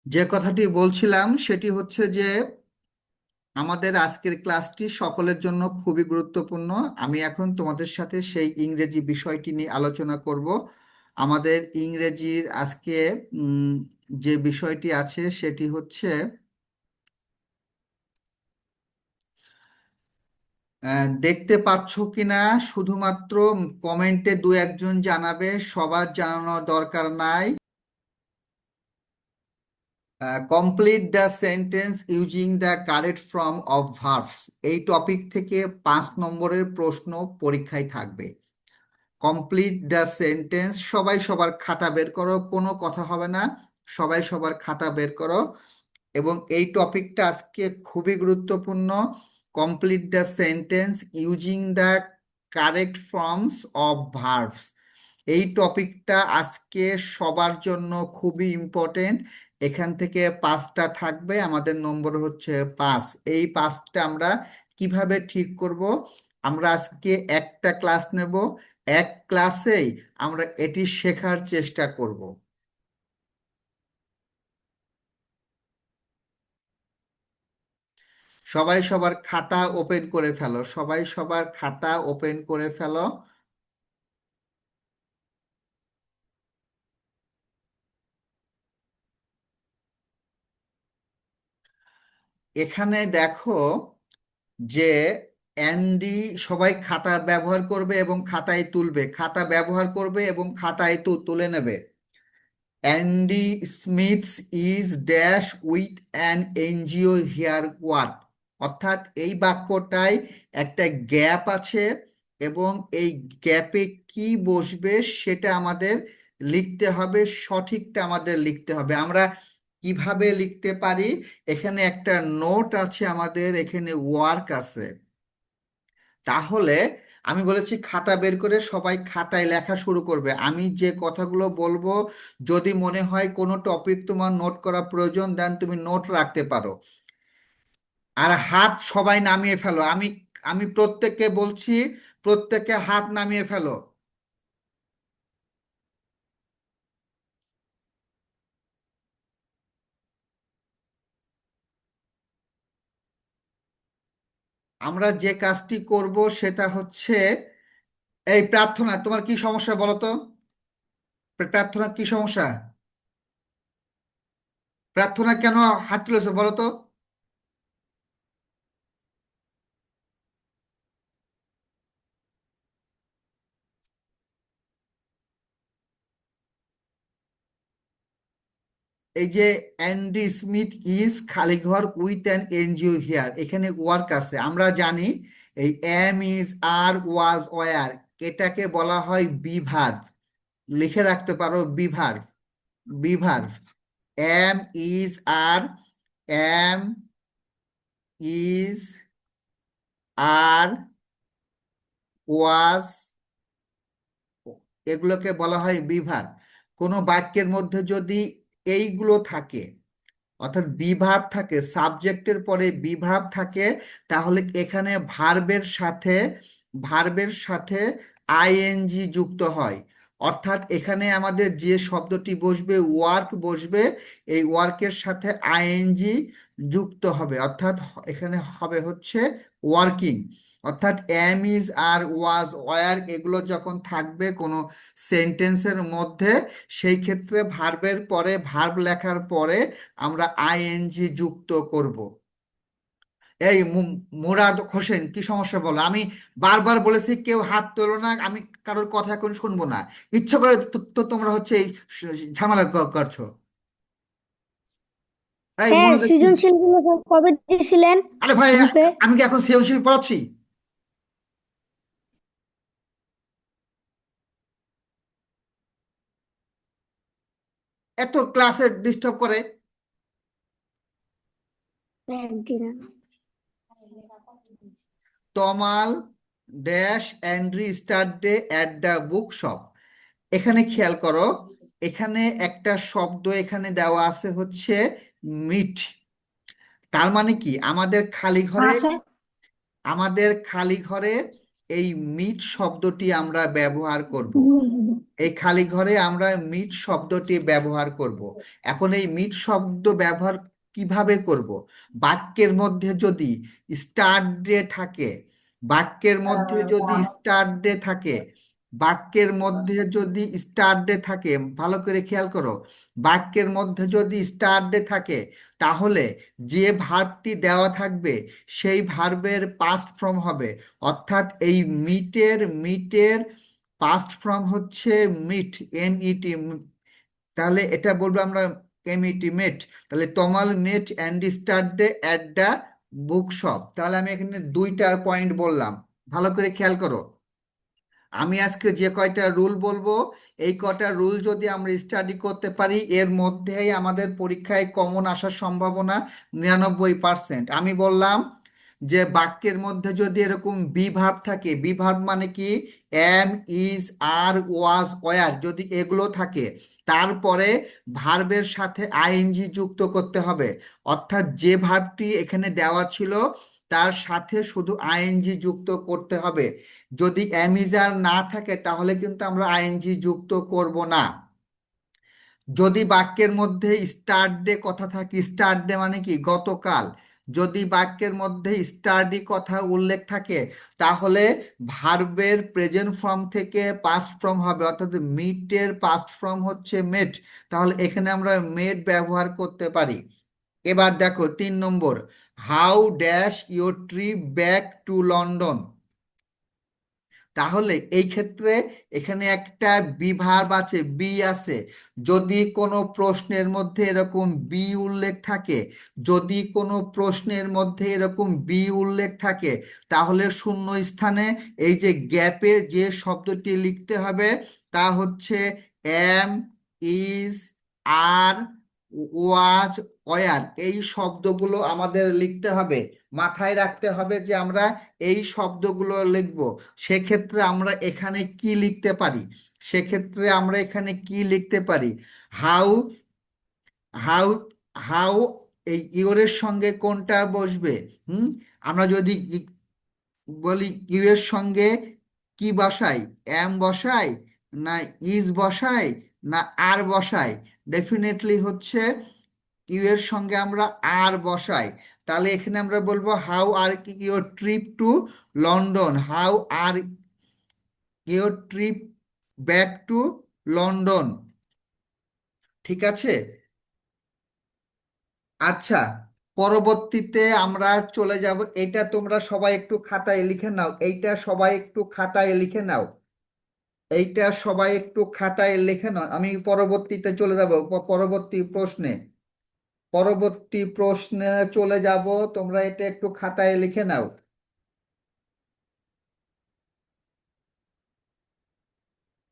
যে কথাটি বলছিলাম সেটি হচ্ছে যে আমাদের আজকের ক্লাসটি সকলের জন্য খুবই গুরুত্বপূর্ণ। আমি এখন তোমাদের সাথে সেই ইংরেজি বিষয়টি নিয়ে আলোচনা করব। আমাদের ইংরেজির আজকে উম, যে বিষয়টি আছে সেটি হচ্ছে দেখতে পাচ্ছ কিনা শুধুমাত্র কমেন্টে দু একজন জানাবে, সবার জানানো দরকার নাই। Complete the sentence using the correct form of verbs, এই টপিক থেকে 5 নম্বরের প্রশ্ন পরীক্ষায় থাকবে। কমপ্লিট দ্য সেন্টেন্স, সবাই সবার খাতা বের করো, কোনো কথা হবে না, সবাই সবার খাতা বের করো। এবং এই টপিকটা আজকে খুবই গুরুত্বপূর্ণ। Complete the sentence using the correct forms of verbs, এই টপিকটা আজকে সবার জন্য খুবই ইম্পর্টেন্ট। এখান থেকে 5টা থাকবে, আমাদের নম্বর হচ্ছে 5। এই 5টা আমরা কিভাবে ঠিক করব? আমরা আজকে একটা ক্লাস নেব, এক ক্লাসেই আমরা এটি শেখার চেষ্টা করব। সবাই সবার খাতা ওপেন করে ফেলো, সবাই সবার খাতা ওপেন করে ফেলো। এখানে দেখো যে অ্যান্ডি, সবাই খাতা ব্যবহার করবে এবং খাতায় তুলবে, খাতা ব্যবহার করবে এবং খাতায় তুলে নেবে। Andy Smiths is dash with an NGO here work, অর্থাৎ এই বাক্যটায় একটা গ্যাপ আছে এবং এই গ্যাপে কি বসবে সেটা আমাদের লিখতে হবে, সঠিকটা আমাদের লিখতে হবে। আমরা কিভাবে লিখতে পারি? এখানে একটা নোট আছে, আমাদের এখানে ওয়ার্ক আছে। তাহলে আমি বলেছি খাতা বের করে সবাই খাতায় লেখা শুরু করবে। আমি যে কথাগুলো বলবো, যদি মনে হয় কোনো টপিক তোমার নোট করা প্রয়োজন, দেন তুমি নোট রাখতে পারো। আর হাত সবাই নামিয়ে ফেলো। আমি আমি প্রত্যেককে বলছি, প্রত্যেককে হাত নামিয়ে ফেলো। আমরা যে কাজটি করব সেটা হচ্ছে এই প্রার্থনা। তোমার কি সমস্যা বলো তো? প্রার্থনা কি সমস্যা? প্রার্থনা কেন হাত তুলেছো বলো তো? এই যে অ্যান্ডি স্মিথ ইজ খালি ঘর উইথ অ্যান এনজিও হিয়ার, এখানে ওয়ার্ক আছে, আমরা জানি। এই am is are was were, এটাকে বলা হয় বি ভার্ব। লিখে রাখতে পারো be verb. Be verb. Am is are, am is are, was, এগুলোকে বলা হয় বি ভার্ব। কোনো বাক্যের মধ্যে যদি এইগুলো থাকে, অর্থাৎ বি ভার্ব থাকে, সাবজেক্টের পরে বি ভার্ব থাকে, তাহলে এখানে ভার্বের সাথে আইএনজি যুক্ত হয়। অর্থাৎ এখানে আমাদের যে শব্দটি বসবে, ওয়ার্ক বসবে, এই ওয়ার্কের সাথে আইএনজি যুক্ত হবে, অর্থাৎ এখানে হবে হচ্ছে ওয়ার্কিং। অর্থাৎ am is are was were, এগুলো যখন থাকবে কোনো সেন্টেন্সের মধ্যে, সেই ক্ষেত্রে ভার্বের পরে, ভার্ব লেখার পরে আমরা আইএনজি যুক্ত করব। এই মুরাদ হোসেন, কি সমস্যা বলো? আমি বারবার বলেছি কেউ হাত তোলো না, আমি কারোর কথা এখন শুনবো না। ইচ্ছা করে তো তোমরা হচ্ছে এই ঝামেলা করছো। এই স্যার, মনোযোগ কি? সৃজনশীল গুলো কবে দিয়েছিলেন আরে ভাই, গ্রুপে? আমি কি এখন সৃজনশীল পড়াচ্ছি? এত ক্লাসে ডিস্টার্ব করে। একদিন। Tamal dash Andrew yesterday at the book shop, এখানে খেয়াল করো, এখানে একটা শব্দ এখানে দেওয়া আছে হচ্ছে মিট। তার মানে কি? আমাদের খালি ঘরে, হ্যাঁ স্যার। আমাদের খালি ঘরে এই মিট শব্দটি আমরা ব্যবহার করব। এই খালি ঘরে আমরা মিট শব্দটি ব্যবহার করব। এখন এই মিট শব্দ ব্যবহার কিভাবে করব? বাক্যের মধ্যে যদি স্টার্ট ডে থাকে, বাক্যের মধ্যে যদি স্টার্ট ডে থাকে, বাক্যের মধ্যে যদি স্টার্ট ডে থাকে, ভালো করে খেয়াল করো, বাক্যের মধ্যে যদি স্টার্ট ডে থাকে, তাহলে যে ভার্বটি দেওয়া থাকবে সেই ভার্বের পাস্ট ফর্ম হবে। অর্থাৎ এই মিটের পাস্ট ফর্ম হচ্ছে মিট, এমইটি। তাহলে এটা বলবো আমরা এমইটি মেট। তাহলে Tamal met and yesterday at the book shop. তাহলে আমি এখানে দুইটা পয়েন্ট বললাম, ভালো করে খেয়াল করো। আমি আজকে যে কয়টা রুল বলবো, এই কয়টা রুল যদি আমরা স্টাডি করতে পারি, এর মধ্যেই আমাদের পরীক্ষায় কমন আসার সম্ভাবনা 99%। আমি বললাম যে বাক্যের মধ্যে যদি এরকম বি ভার্ব থাকে, বি ভার্ব মানে কি, am, is, are, was, were, যদি এগুলো থাকে, তারপরে ভার্বের সাথে আইএনজি যুক্ত করতে হবে। অর্থাৎ যে ভার্বটি এখানে দেওয়া ছিল তার সাথে শুধু আইএনজি যুক্ত করতে হবে। যদি অ্যামিজার না থাকে তাহলে কিন্তু আমরা আইএনজি যুক্ত করব না। যদি বাক্যের মধ্যে স্টার্ট ডে কথা থাকে, স্টার্ট ডে মানে কি, গতকাল, যদি বাক্যের মধ্যে স্টাডি কথা উল্লেখ থাকে, তাহলে ভার্বের প্রেজেন্ট ফর্ম থেকে পাস্ট ফর্ম হবে। অর্থাৎ মিটের পাস্ট ফর্ম হচ্ছে মেট। তাহলে এখানে আমরা মেট ব্যবহার করতে পারি। এবার দেখো 3 নম্বর, how dash your trip back to London. তাহলে এই ক্ষেত্রে এখানে একটা বিভার্ব আছে, বি আছে। যদি কোনো প্রশ্নের মধ্যে এরকম বি উল্লেখ থাকে, যদি কোনো প্রশ্নের মধ্যে এরকম বি উল্লেখ থাকে, তাহলে শূন্য স্থানে এই যে গ্যাপে যে শব্দটি লিখতে হবে তা হচ্ছে am, is, are, was, were. এই শব্দগুলো আমাদের লিখতে হবে। মাথায় রাখতে হবে যে আমরা এই শব্দগুলো লিখব। সেক্ষেত্রে আমরা এখানে কি লিখতে পারি? সেক্ষেত্রে আমরা এখানে কি লিখতে পারি? হাউ, হাউ, হাউ, এই ইওরের সঙ্গে কোনটা বসবে? হুম, আমরা যদি বলি ইউ এর সঙ্গে কি বসাই, এম বসাই, না ইজ বসাই, না আর বসাই? ডেফিনেটলি হচ্ছে ইউ এর সঙ্গে আমরা আর বসাই। তাহলে এখানে আমরা বলবো how are your trip to London, how are your trip back to London. ঠিক আছে? আচ্ছা, পরবর্তীতে আমরা চলে যাব। এটা তোমরা সবাই একটু খাতায় লিখে নাও, এইটা সবাই একটু খাতায় লিখে নাও, এইটা সবাই একটু খাতায় লিখে নাও। আমি পরবর্তীতে চলে যাব, পরবর্তী প্রশ্নে, পরবর্তী প্রশ্নে চলে যাব। তোমরা এটা একটু খাতায় লিখে নাও,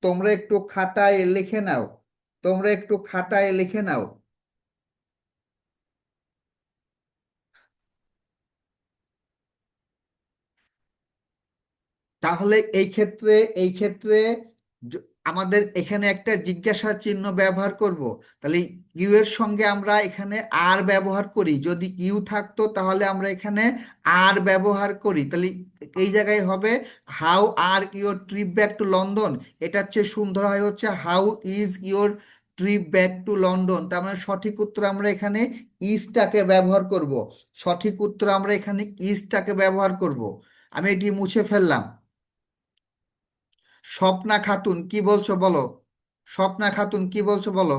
তোমরা একটু খাতায় লিখে নাও, তোমরা একটু খাতায় লিখে নাও। তাহলে এই ক্ষেত্রে য- আমাদের এখানে একটা জিজ্ঞাসা চিহ্ন ব্যবহার করব। তাহলে ইউ এর সঙ্গে আমরা এখানে আর ব্যবহার করি, যদি ইউ থাকতো তাহলে আমরা এখানে আর ব্যবহার করি। তাহলে এই জায়গায় হবে how are your trip back to London. এটা হচ্ছে সুন্দর হয় হচ্ছে how is your trip back to London. তার মানে সঠিক উত্তর আমরা এখানে ইজটাকে ব্যবহার করব। সঠিক উত্তর আমরা এখানে ইজটাকে ব্যবহার করব। আমি এটি মুছে ফেললাম। স্বপ্না খাতুন কি বলছো বলো? স্বপ্না খাতুন কি বলছো বলো?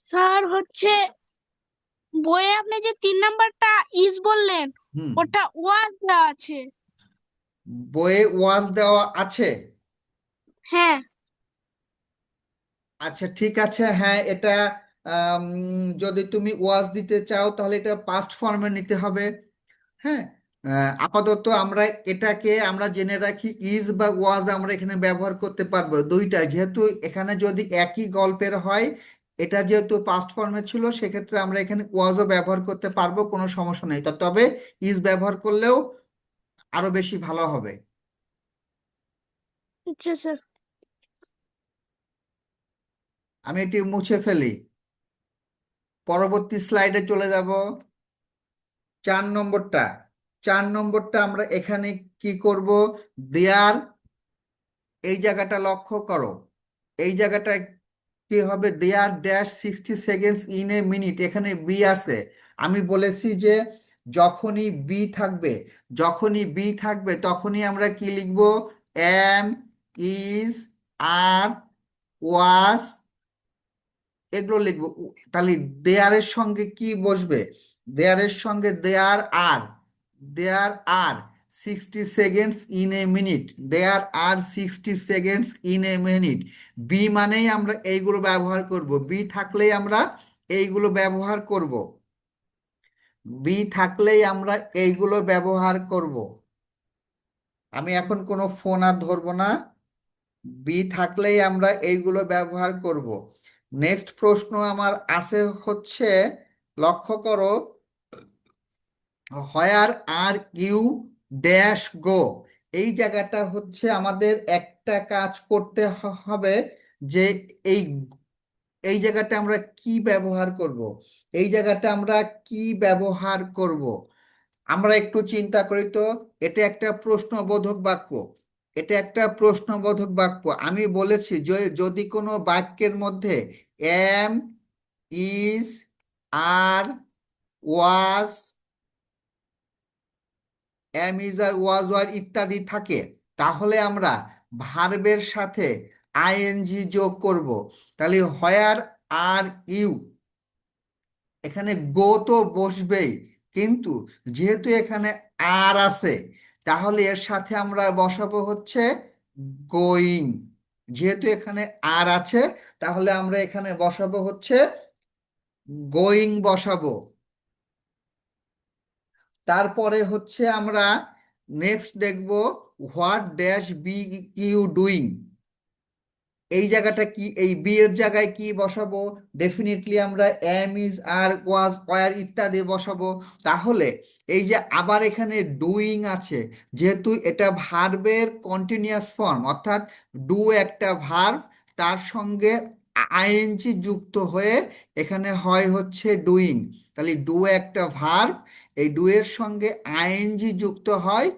স্যার হচ্ছে বইয়ে আপনি যে 3 নাম্বারটা ইজ বললেন, হুম, ওটা ওয়াজ দেওয়া আছে। বইয়ে ওয়াজ দেওয়া আছে। হ্যাঁ। আচ্ছা ঠিক আছে, হ্যাঁ এটা আম, যদি তুমি ওয়াজ দিতে চাও তাহলে এটা পাস্ট ফর্মে নিতে হবে। হ্যাঁ, আপাতত আমরা এটাকে আমরা জেনে রাখি ইজ বা ওয়াজ আমরা এখানে ব্যবহার করতে পারবো দুইটা, যেহেতু এখানে যদি একই গল্পের হয়, এটা যেহেতু পাস্ট ফর্মে ছিল, সেক্ষেত্রে আমরা এখানে ওয়াজও ব্যবহার করতে পারবো, কোনো সমস্যা নেই। তবে ইজ ব্যবহার করলেও আরো বেশি ভালো হবে। আচ্ছা স্যার। আমি এটি মুছে ফেলি, পরবর্তী স্লাইডে চলে যাব। 4 নম্বরটা, 4 নম্বরটা আমরা এখানে কি করব? দেয়ার, এই জায়গাটা লক্ষ্য করো, এই জায়গাটা কি হবে? There dash 60 seconds in a minute, এখানে বি আছে। আমি বলেছি যে যখনই বি থাকবে, যখনই বি থাকবে তখনই আমরা কি লিখব? এম, ইজ, আর, ওয়াজ, এগুলো লিখবো। তাহলে দেয়ারের সঙ্গে কি বসবে? দেয়ারের সঙ্গে there are, there are 60 seconds in a minute, there are 60 seconds in a minute. Be মানেই আমরা এইগুলো ব্যবহার করব, বি থাকলেই আমরা এইগুলো ব্যবহার করব, বি থাকলেই আমরা এইগুলো ব্যবহার করব। আমি এখন কোনো ফোন আর ধরবো না, বি থাকলেই আমরা এইগুলো ব্যবহার করব। নেক্সট প্রশ্ন আমার আছে হচ্ছে, লক্ষ্য করো, হোয়ার আর ইউ ড্যাশ গো, এই জায়গাটা হচ্ছে আমাদের একটা কাজ করতে হবে, যে এই এই জায়গাটা আমরা কি ব্যবহার করব? এই জায়গাটা আমরা কি ব্যবহার করব? আমরা একটু চিন্তা করি তো। এটা একটা প্রশ্নবোধক বাক্য, এটা একটা প্রশ্নবোধক বাক্য। আমি বলেছি যে যদি কোনো বাক্যের মধ্যে am, is, are, was, am, is, are, was, were ইত্যাদি থাকে, তাহলে আমরা ভার্বের সাথে আইএনজি যোগ করব। তাহলে হোয়ার আর ইউ, এখানে গো তো বসবেই, কিন্তু যেহেতু এখানে আর আছে, তাহলে এর সাথে আমরা বসাবো হচ্ছে গোয়িং। যেহেতু এখানে আর আছে, তাহলে আমরা এখানে বসাবো হচ্ছে গোয়িং বসাবো। তারপরে হচ্ছে আমরা নেক্সট দেখব, what dash be you doing, এই জায়গাটা কি? এই বি এর জায়গায় কি বসাবো? ডেফিনেটলি আমরা am, is, are, was, were ইত্যাদি বসাবো। তাহলে এই যে আবার এখানে ডুইং আছে, যেহেতু এটা ভার্বের কন্টিনিউয়াস ফর্ম, অর্থাৎ ডু একটা ভার্ব, তার সঙ্গে আইএনজি যুক্ত হয়ে এখানে হয় হচ্ছে ডুইং। তাহলে ডু একটা ভার্ব, এই ডু এর সঙ্গে আইএনজি যুক্ত হয়,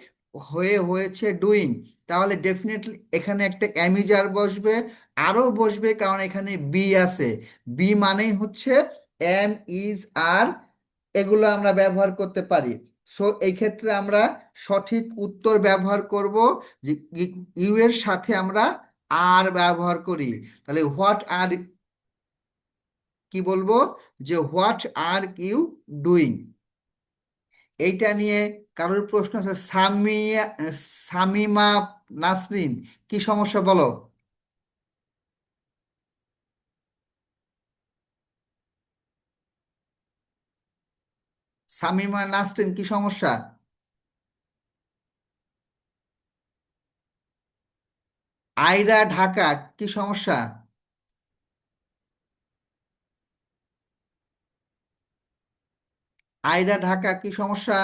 হয়ে হয়েছে ডুইং। তাহলে ডেফিনেটলি এখানে একটা অ্যামিজার বসবে, আরও বসবে, কারণ এখানে বি আছে। বি মানেই হচ্ছে এম, ইজ, আর, এগুলো আমরা ব্যবহার করতে পারি। সো এই ক্ষেত্রে আমরা সঠিক উত্তর ব্যবহার করব যে ইউ এর সাথে আমরা আর ব্যবহার করি। তাহলে হোয়াট আর, কি বলবো? যে হোয়াট আর ইউ ডুইং। এইটা নিয়ে কারোর প্রশ্ন আছে? সামিমা নাসরিন, কি সমস্যা বলো? সামিমা নাসরিন, কি সমস্যা? আয়রা ঢাকা, কি সমস্যা? আয়রা ঢাকা, কি সমস্যা?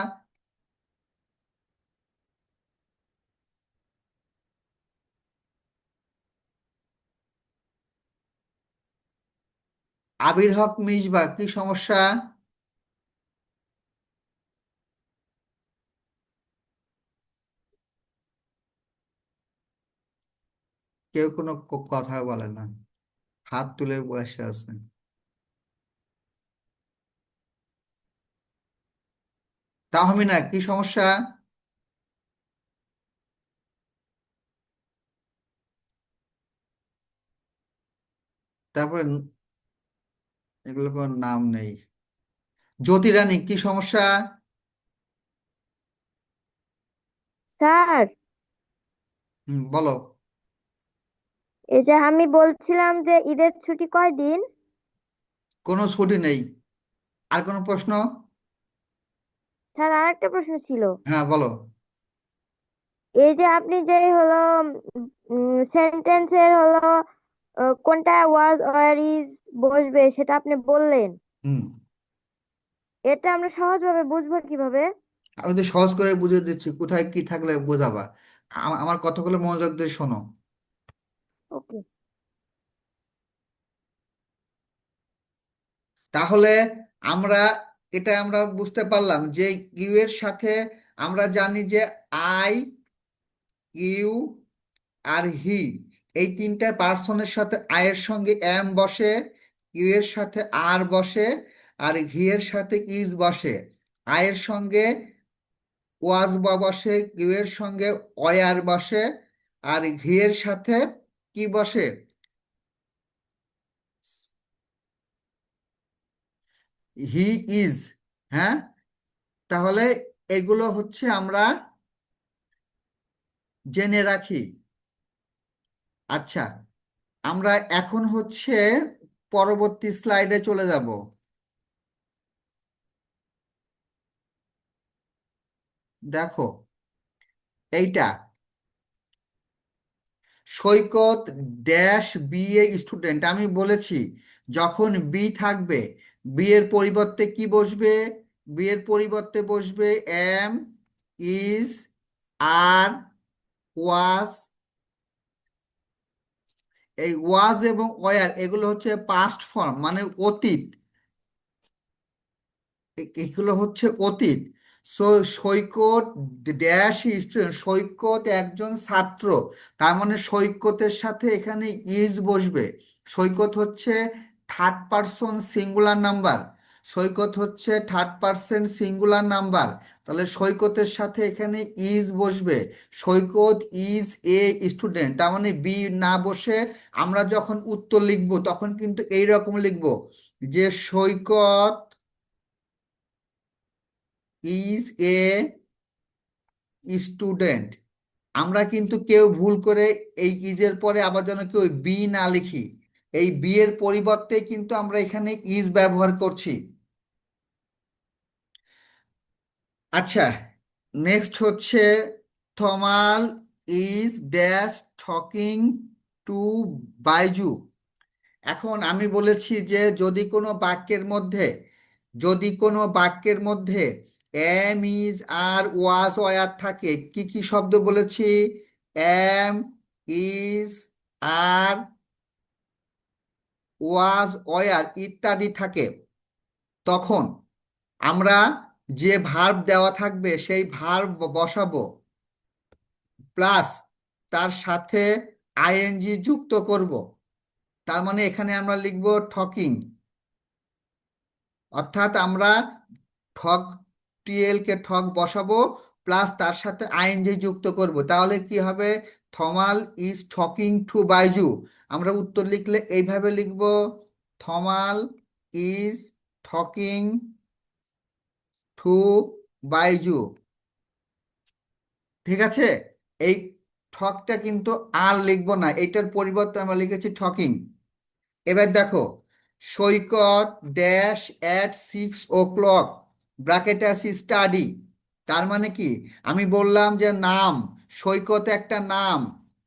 আবির হক মিসবা, কি সমস্যা? কেউ কোনো কথা বলে না, হাত তুলে বসে আছে। তাহমিনা, কি সমস্যা? তারপরে এগুলো কোনো নাম নেই। জ্যোতি রানী, কি সমস্যা? স্যার, বলো। এই যে আমি বলছিলাম যে ঈদের ছুটি কয়দিন? কোনো ছুটি নেই। আর কোনো প্রশ্ন? স্যার, আর একটা প্রশ্ন ছিল। হ্যাঁ, বলো। এই যে আপনি যে হলো সেন্টেন্সের হলো কোনটা ওয়াজ ওয়ার ইজ বসবে সেটা আপনি বললেন। হুম। এটা আমরা সহজভাবে বুঝবো কিভাবে? আমি তো সহজ করে বুঝিয়ে দিচ্ছি, কোথায় কি থাকলে বোঝাবা। আমার কথাগুলো মনোযোগ দিয়ে শোনো। ওকে। তাহলে আমরা এটা আমরা বুঝতে পারলাম যে ইউ এর সাথে আমরা জানি যে আই, ইউ আর হি, এই তিনটা পার্সনের সাথে আই এর সঙ্গে এম বসে, ইউ এর সাথে আর বসে, আর হি এর সাথে ইজ বসে। আই এর সঙ্গে ওয়াজ বা বসে, ইউ এর সঙ্গে ওয়ার বসে, আর হি এর সাথে কি বসে? He is. হ্যাঁ, তাহলে এগুলো হচ্ছে আমরা জেনে রাখি। আচ্ছা, আমরা এখন হচ্ছে পরবর্তী স্লাইডে চলে যাব। দেখো এইটা, সৈকত ড্যাশ বি এ স্টুডেন্ট। আমি বলেছি যখন বি থাকবে, বি এর পরিবর্তে কি বসবে? বি এর পরিবর্তে বসবে এম, ইজ, আর, ওয়াজ। এই ওয়াজ এবং ওয়ার এগুলো হচ্ছে পাস্ট ফর্ম, মানে অতীত। এগুলো হচ্ছে অতীত। সো সৈকত ড্যাশ স্টুডেন্ট, সৈকত একজন ছাত্র, তার মানে সৈকতের সাথে এখানে ইজ বসবে। সৈকত হচ্ছে থার্ড পারসন সিঙ্গুলার নাম্বার। সৈকত হচ্ছে থার্ড পারসন সিঙ্গুলার নাম্বার, তাহলে সৈকতের সাথে এখানে ইজ বসবে। সৈকত ইজ এ স্টুডেন্ট, তার মানে বি না বসে আমরা যখন উত্তর লিখব তখন কিন্তু এইরকম লিখব যে সৈকত ইজ এ স্টুডেন্ট। আমরা কিন্তু কেউ ভুল করে এই ইজের পরে আবার যেন কেউ বি না লিখি। এই বি এর পরিবর্তে কিন্তু আমরা এখানে ইজ ব্যবহার করছি। আচ্ছা, নেক্সট হচ্ছে Tamal is dash talking to Baiju. এখন আমি বলেছি যে যদি কোনো বাক্যের মধ্যে am, is, are, was, were থাকে, কি কি শব্দ বলেছি? Am, is, are, was, were ইত্যাদি থাকে, তখন আমরা যে ভার্ব দেওয়া থাকবে সেই ভার্ব বসাবো, প্লাস তার সাথে আইএনজি যুক্ত করব। তার মানে এখানে আমরা লিখব টকিং, অর্থাৎ আমরা ঠক, টিএল কে ঠক বসাবো, প্লাস তার সাথে আইএনজি যুক্ত করব। তাহলে কি হবে? থমাল ইজ টকিং টু বাইজু। আমরা উত্তর লিখলে এইভাবে লিখব, থমাল ইজ টকিং টু বাইজু। ঠিক আছে, এই ঠকটা কিন্তু আর লিখবো না, এইটার পরিবর্তে আমরা লিখেছি টকিং। এবার দেখো, সৈকত ড্যাশ অ্যাট 6 o'clock ব্র্যাকেট আছে স্টাডি। তার মানে কি? আমি বললাম যে নাম, সৈকত একটা নাম,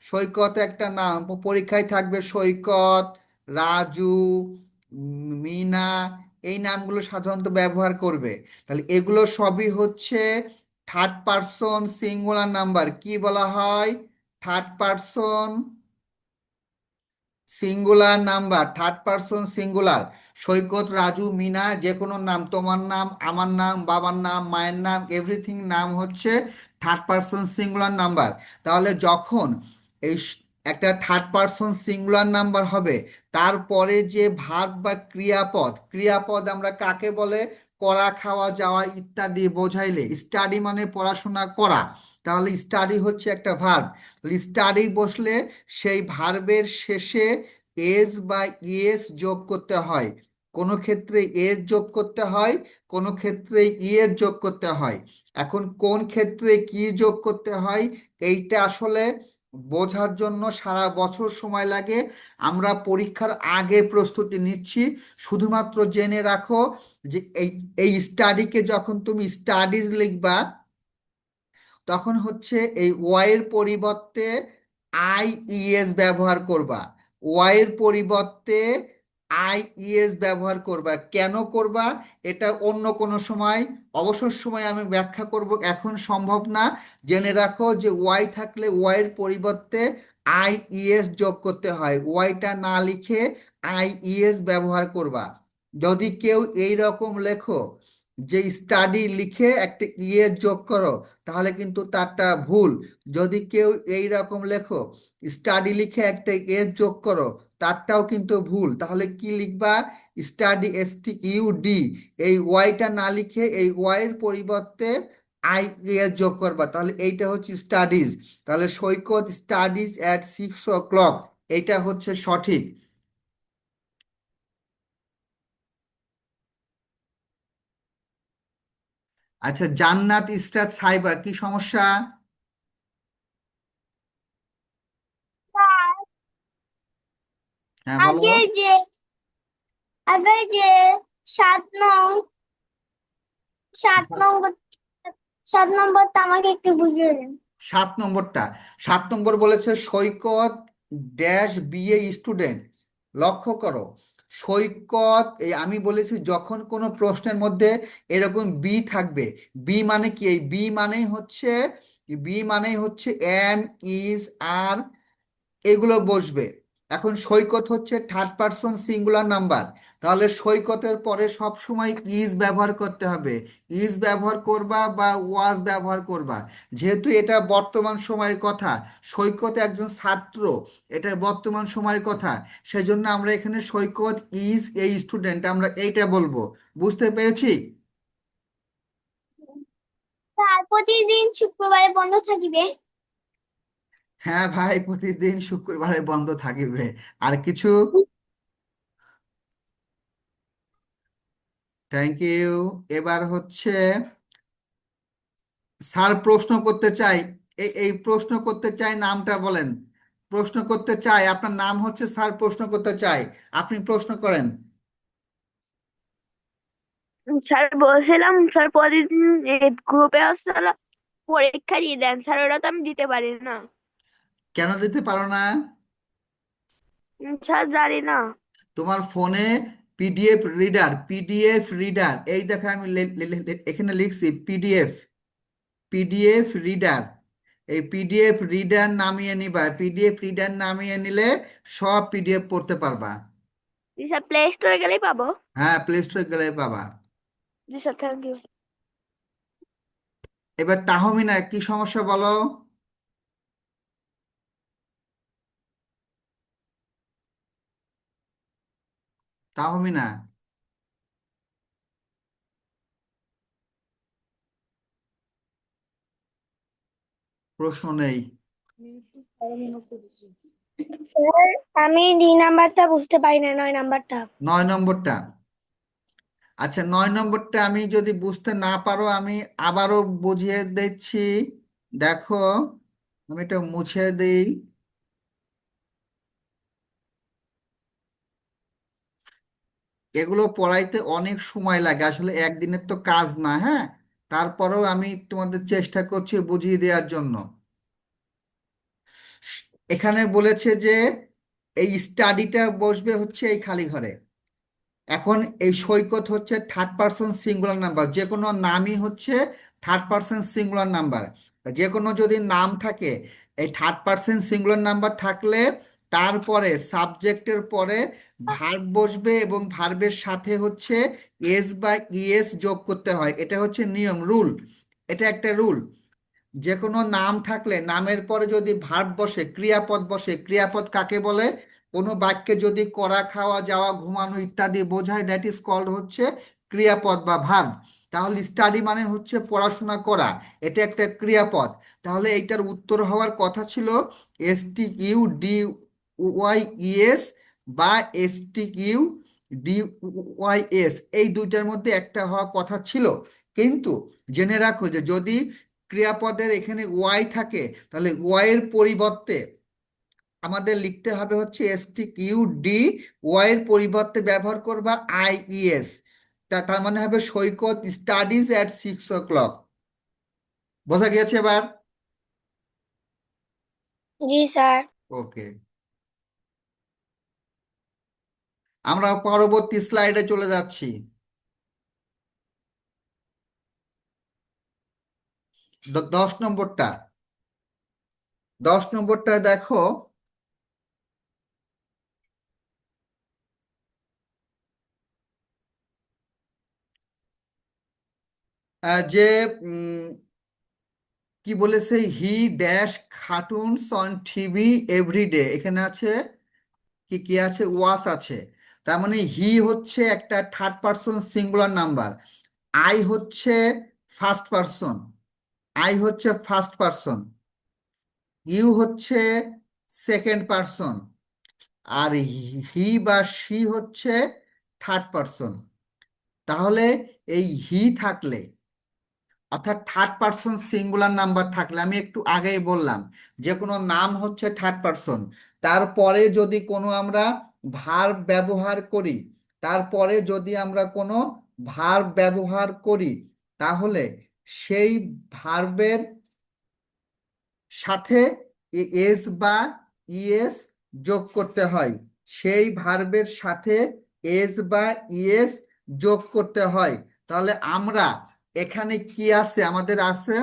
সৈকত একটা নাম, পরীক্ষায় থাকবে সৈকত, রাজু, মিনা, এই নামগুলো সাধারণত ব্যবহার করবে। তাহলে এগুলো সবই হচ্ছে থার্ড পারসন সিঙ্গুলার নাম্বার। কি বলা হয়? Third person singular number, third person singular. Saikat, Raju, Mina, যে কোনো নাম, তোমার নাম, আমার নাম, বাবার নাম, মায়ের নাম, এভরিথিং নাম হচ্ছে থার্ড পারসন সিঙ্গুলার নাম্বার। তাহলে যখন এই একটা থার্ড পারসন সিঙ্গুলার নাম্বার হবে, তারপরে যে ভার্ব বা ক্রিয়াপদ, ক্রিয়াপদ আমরা কাকে বলে? করা, খাওয়া, যাওয়া ইত্যাদি বোঝাইলে, স্টাডি মানে পড়াশোনা করা, তাহলে স্টাডি হচ্ছে একটা ভার্ব। স্টাডি বসলে সেই ভার্বের শেষে এস বা ইএস যোগ করতে হয়। কোনো ক্ষেত্রে এস যোগ করতে হয়, কোনো ক্ষেত্রে ইএস যোগ করতে হয়। এখন কোন ক্ষেত্রে কি যোগ করতে হয় এইটা আসলে বোঝার জন্য সারা বছর সময় লাগে। আমরা পরীক্ষার আগে প্রস্তুতি নিচ্ছি। শুধুমাত্র জেনে রাখো যে এই স্টাডিকে যখন তুমি স্টাডিজ লিখবা, তখন হচ্ছে এই ওয়াইয়ের পরিবর্তে আই ইএস ব্যবহার করবা। ওয়াইয়ের পরিবর্তে আই ইএস ব্যবহার করবা। কেন করবা এটা অন্য কোনো সময়, অবসর সময় আমি ব্যাখ্যা করব, এখন সম্ভব না। জেনে রাখো যে ওয়াই থাকলে ওয়াইয়ের পরিবর্তে আই ইএস যোগ করতে হয়, ওয়াইটা না লিখে আই ইএস ব্যবহার করবা। যদি কেউ এই রকম লেখো যে স্টাডি লিখে একটা ইয়ে যোগ করো, তাহলে কিন্তু তারটা ভুল। যদি কেউ এই রকম লেখো, স্টাডি লিখে একটা যোগ করো, তারটাও কিন্তু ভুল। তাহলে কি লিখবা? স্টাডি, STUD, এই ওয়াইটা না লিখে এই ওয়াই এর পরিবর্তে আই যোগ করবা, তাহলে এইটা হচ্ছে স্টাডিজ। তাহলে সৈকত স্টাডিজ অ্যাট 6 o'clock, এইটা হচ্ছে সঠিক। আচ্ছা, জান্নাত ইসরাত সাইবা, কি সমস্যা? স্যার, হ্যাঁ, বলো। আগে যে আগে যে 7 নং সাত সাত নম্বর 7 নম্বরটা আমাকে একটু বুঝিয়ে দিন। সাত নম্বরটা, 7 নম্বর বলেছে সৈকত ড্যাশ বিএ স্টুডেন্ট। লক্ষ্য করো, সৈকত, এই আমি বলেছি যখন কোনো প্রশ্নের মধ্যে এরকম বি থাকবে, বি মানে কি? এই বি মানেই হচ্ছে এম, ইজ, আর, এগুলো বসবে। এখন সৈকত হচ্ছে থার্ড পারসন সিঙ্গুলার নাম্বার, তাহলে সৈকতের পরে সব সময় ইজ ব্যবহার করতে হবে। ইজ ব্যবহার করবা বা ওয়াজ ব্যবহার করবা। যেহেতু এটা বর্তমান সময়ের কথা, সৈকত একজন ছাত্র, এটা বর্তমান সময়ের কথা, সেজন্য আমরা এখানে সৈকত ইজ এ স্টুডেন্ট, আমরা এইটা বলবো। বুঝতে পেরেছি? স্যার, প্রতিদিন শুক্রবারে বন্ধ থাকিবে। হ্যাঁ ভাই, প্রতিদিন শুক্রবারে বন্ধ থাকিবে। আর কিছু? Thank you. এবার হচ্ছে স্যার প্রশ্ন করতে চাই। এই প্রশ্ন করতে চাই, নামটা বলেন। প্রশ্ন করতে চাই, আপনার নাম হচ্ছে স্যার প্রশ্ন করতে চাই, আপনি প্রশ্ন করেন। স্যার বলছিলাম, স্যার প্রতিদিন গ্রুপে আসছিল পরীক্ষা দিয়ে দেন স্যার, ওটা তো আমি দিতে পারি না। কেন দিতে পারো না? স্যার জানি না। তোমার ফোনে পিডিএফ রিডার, এই দেখো আমি এখানে লিখছি পিডিএফ, রিডার। এই পিডিএফ রিডার নামিয়ে নিবা, পিডিএফ রিডার নামিয়ে নিলে সব পিডিএফ পড়তে পারবা। জি স্যার, প্লে স্টোরে গেলেই পাবো। হ্যাঁ, প্লে স্টোরে গেলে পাবা। জি স্যার, থ্যাংক ইউ। এবার তাহমিনা, কি সমস্যা বলো? তাহমিনা, প্রশ্ন নেই। স্যার, আমি 2 নাম্বারটা বুঝতে পারি না, 9 নাম্বারটা। 9 নম্বরটা? আচ্ছা, 9 নম্বরটা আমি যদি বুঝতে না পারো, আমি আবারও বুঝিয়ে দিচ্ছি। দেখো, আমি এটা মুছে দিই। এগুলো পড়াইতে অনেক সময় লাগে, আসলে একদিনের তো কাজ না, হ্যাঁ। তারপরেও আমি তোমাদের চেষ্টা করছি বুঝিয়ে দেওয়ার জন্য। এখানে বলেছে যে এই স্টাডিটা বসবে হচ্ছে এই খালি ঘরে। এখন এই সৈকত হচ্ছে থার্ড পারসন সিঙ্গুলার নাম্বার, যে কোনো নামই হচ্ছে থার্ড পারসন সিঙ্গুলার নাম্বার। যে কোনো যদি নাম থাকে, এই থার্ড পারসন সিঙ্গুলার নাম্বার থাকলে তারপরে সাবজেক্টের পরে ভার্ব বসবে এবং ভার্বের সাথে হচ্ছে এস বা ইএস যোগ করতে হয়। এটা হচ্ছে নিয়ম, রুল। এটা একটা রুল। যে কোনো নাম থাকলে নামের পরে যদি ভার্ব বসে, ক্রিয়াপদ বসে, ক্রিয়াপদ কাকে বলে? কোনো বাক্যে যদি করা, খাওয়া, যাওয়া, ঘুমানো ইত্যাদি বোঝায়, দ্যাট ইজ কল্ড হচ্ছে ক্রিয়াপদ বা ভার্ব। তাহলে স্টাডি মানে হচ্ছে পড়াশোনা করা, এটা একটা ক্রিয়াপদ। তাহলে এইটার উত্তর হওয়ার কথা ছিল STUDYES বা STUDYS, এই দুইটার মধ্যে একটা হওয়ার কথা ছিল। কিন্তু জেনে রাখো যে যদি ক্রিয়াপদের এখানে ওয়াই থাকে, তাহলে ওয়াই এর পরিবর্তে আমাদের লিখতে হবে হচ্ছে STUD, ওয়াই এর পরিবর্তে ব্যবহার করবা IES। তার মানে হবে সৈকত স্টাডিজ অ্যাট 6 o'clock। বোঝা গেছে এবার? জি স্যার। ওকে, আমরা পরবর্তী স্লাইডে চলে যাচ্ছি। 10 নম্বরটা, 10 নম্বরটা দেখো। যে উম, কি বলেছে, he dash cartoons on TV everyday, এখানে আছে কি কি আছে, ওয়াস আছে। তার মানে হি হচ্ছে একটা third person singular number, I হচ্ছে ফার্স্ট পারসন, আই হচ্ছে ফার্স্ট পারসন, ইউ হচ্ছে সেকেন্ড পারসন, আর হি বা শি হচ্ছে থার্ড পারসন। তাহলে এই হি থাকলে, অর্থাৎ থার্ড পারসন সিঙ্গুলার নাম্বার থাকলে, আমি একটু আগেই বললাম যে কোনো নাম হচ্ছে থার্ড পারসন, তারপরে যদি কোনো আমরা ভার্ব ব্যবহার করি, তারপরে যদি আমরা কোনো ভার্ব ব্যবহার করি, তাহলে সেই ভার্বের সাথে এস বা ইএস যোগ করতে হয়, সেই ভার্বের সাথে এস বা ইএস যোগ করতে হয়। তাহলে আমরা এখানে কি আছে, আমাদের আছে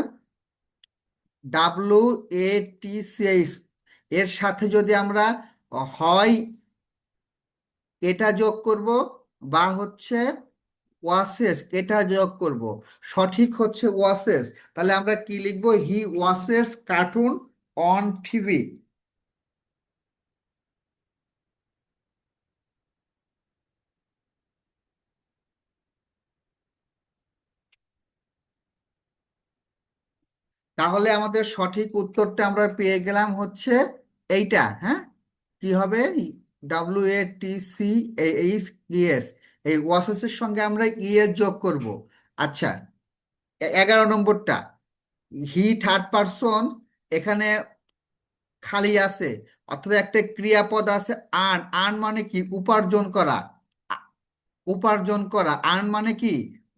WATCH, এর সাথে যদি আমরা হয় এটা যোগ করব, বা হচ্ছে ওয়াসেস এটা যোগ করব, সঠিক হচ্ছে ওয়াসেস। তাহলে আমরা কি লিখবো, হি ওয়াসেস কার্টুন অন টিভি। তাহলে আমাদের সঠিক উত্তরটা আমরা পেয়ে গেলাম হচ্ছে এইটা, হ্যাঁ। কি হবে, WATCHES, এই ওয়াসেসের সঙ্গে আমরা ইএস যোগ করব। আচ্ছা, 11 নম্বরটা, হি থার্ড পারসন, এখানে খালি আছে, অর্থাৎ একটা ক্রিয়াপদ আছে আর্ন, আর্ন মানে কি, উপার্জন করা, উপার্জন করা, আর্ন মানে কি,